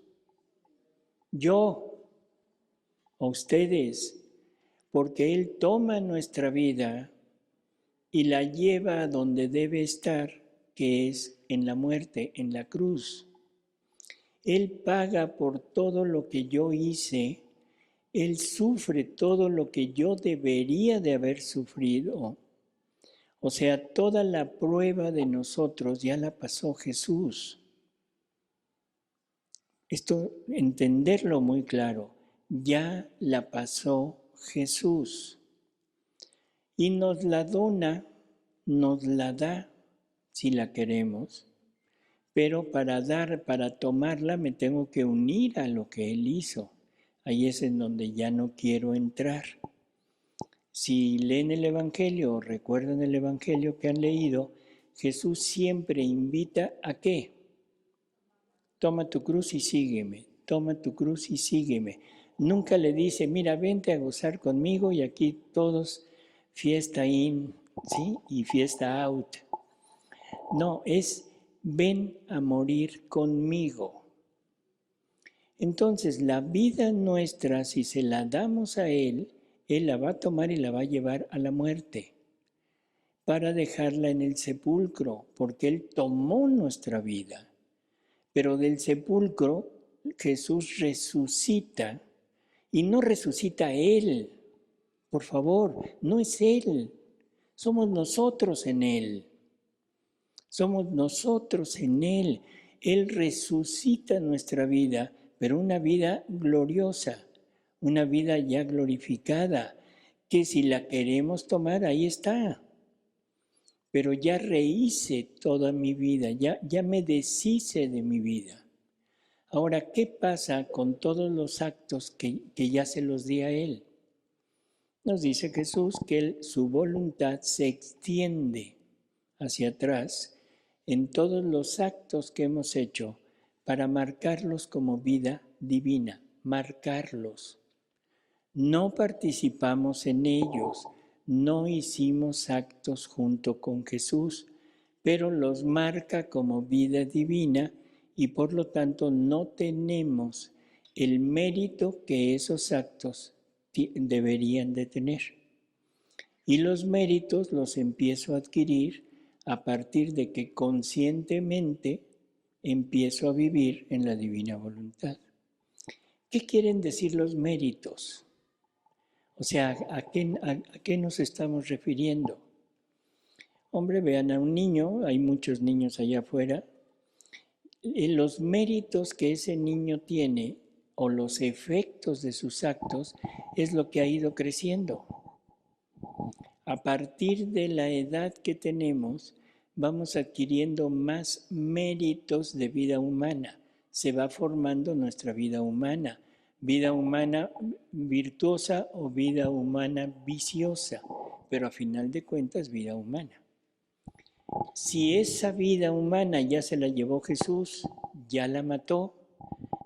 [SPEAKER 1] Yo o ustedes, porque Él toma nuestra vida y la lleva a donde debe estar, que es en la muerte, en la cruz. Él paga por todo lo que yo hice, Él sufre todo lo que yo debería de haber sufrido. O sea, toda la prueba de nosotros ya la pasó Jesús. Esto, entenderlo muy claro, ya la pasó Jesús. Y nos la dona, nos la da, si la queremos, pero para tomarla me tengo que unir a lo que Él hizo. Ahí es en donde ya no quiero entrar. Si leen el Evangelio o recuerdan el Evangelio que han leído, Jesús siempre invita a ¿qué? Toma tu cruz y sígueme, toma tu cruz y sígueme. Nunca le dice, mira, vente a gozar conmigo y aquí todos fiesta in, ¿sí? Y fiesta out. No, es ven a morir conmigo. Entonces, la vida nuestra, si se la damos a Él, Él la va a tomar y la va a llevar a la muerte para dejarla en el sepulcro, porque Él tomó nuestra vida. Pero del sepulcro Jesús resucita y no resucita Él. Por favor, no es Él. Somos nosotros en Él. Somos nosotros en Él. Él resucita nuestra vida, pero una vida gloriosa, una vida ya glorificada, que si la queremos tomar, ahí está. Pero ya rehice toda mi vida, ya me deshice de mi vida. Ahora, ¿qué pasa con todos los actos que ya se los di a Él? Nos dice Jesús que su voluntad se extiende hacia atrás en todos los actos que hemos hecho para marcarlos como vida divina, marcarlos. No participamos en ellos, no hicimos actos junto con Jesús, pero los marca como vida divina y por lo tanto no tenemos el mérito que esos actos deberían de tener. Y los méritos los empiezo a adquirir a partir de que conscientemente empiezo a vivir en la divina voluntad. ¿Qué quieren decir los méritos? O sea, ¿a qué nos estamos refiriendo? Hombre, vean a un niño, hay muchos niños allá afuera, los méritos que ese niño tiene o los efectos de sus actos es lo que ha ido creciendo. A partir de la edad que tenemos, vamos adquiriendo más méritos de vida humana. Se va formando nuestra vida humana virtuosa o vida humana viciosa, pero a final de cuentas vida humana. Si esa vida humana ya se la llevó Jesús, ya la mató,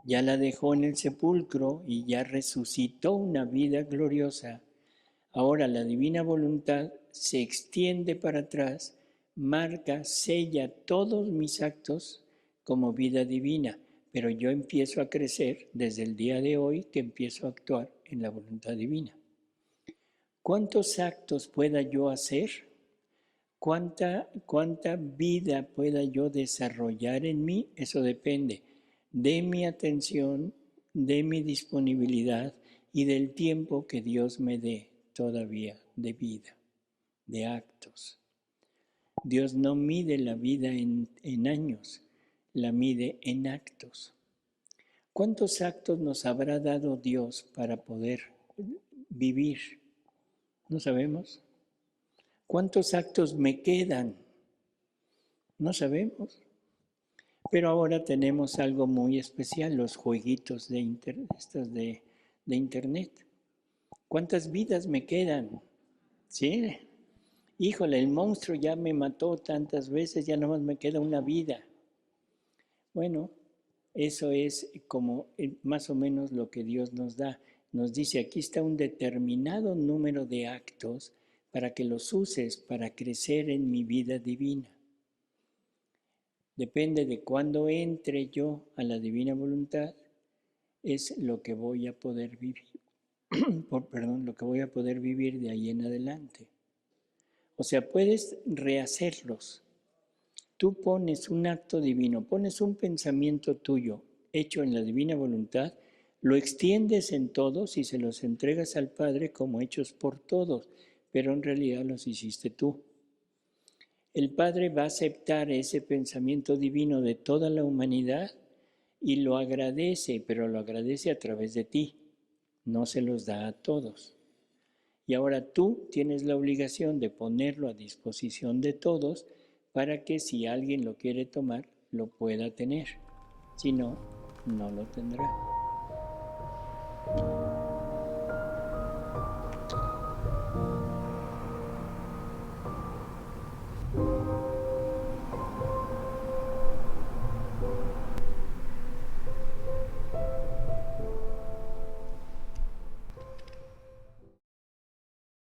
[SPEAKER 1] ya la dejó en el sepulcro y ya resucitó una vida gloriosa, ahora la divina voluntad se extiende para atrás, marca, sella todos mis actos como vida divina, pero yo empiezo a crecer desde el día de hoy que empiezo a actuar en la voluntad divina. ¿Cuántos actos pueda yo hacer? ¿Cuánta vida pueda yo desarrollar en mí? Eso depende de mi atención, de mi disponibilidad y del tiempo que Dios me dé todavía de vida, de actos. Dios no mide la vida en años, la mide en actos. ¿Cuántos actos nos habrá dado Dios para poder vivir? No sabemos. ¿Cuántos actos me quedan? No sabemos. Pero ahora tenemos algo muy especial, los jueguitos de internet. ¿Cuántas vidas me quedan? ¿Sí? Híjole, el monstruo ya me mató tantas veces, ya nomás me queda una vida. Bueno, eso es como más o menos lo que Dios nos da. Nos dice, aquí está un determinado número de actos para que los uses para crecer en mi vida divina. Depende de cuándo entre yo a la divina voluntad, es lo que voy a poder vivir. Lo que voy a poder vivir de ahí en adelante. O sea, puedes rehacerlos. Tú pones un acto divino, pones un pensamiento tuyo hecho en la divina voluntad, lo extiendes en todos y se los entregas al Padre como hechos por todos, pero en realidad los hiciste tú. El Padre va a aceptar ese pensamiento divino de toda la humanidad y lo agradece, pero lo agradece a través de ti, no se los da a todos. Y ahora tú tienes la obligación de ponerlo a disposición de todos para que si alguien lo quiere tomar, lo pueda tener. Si no, no lo tendrá.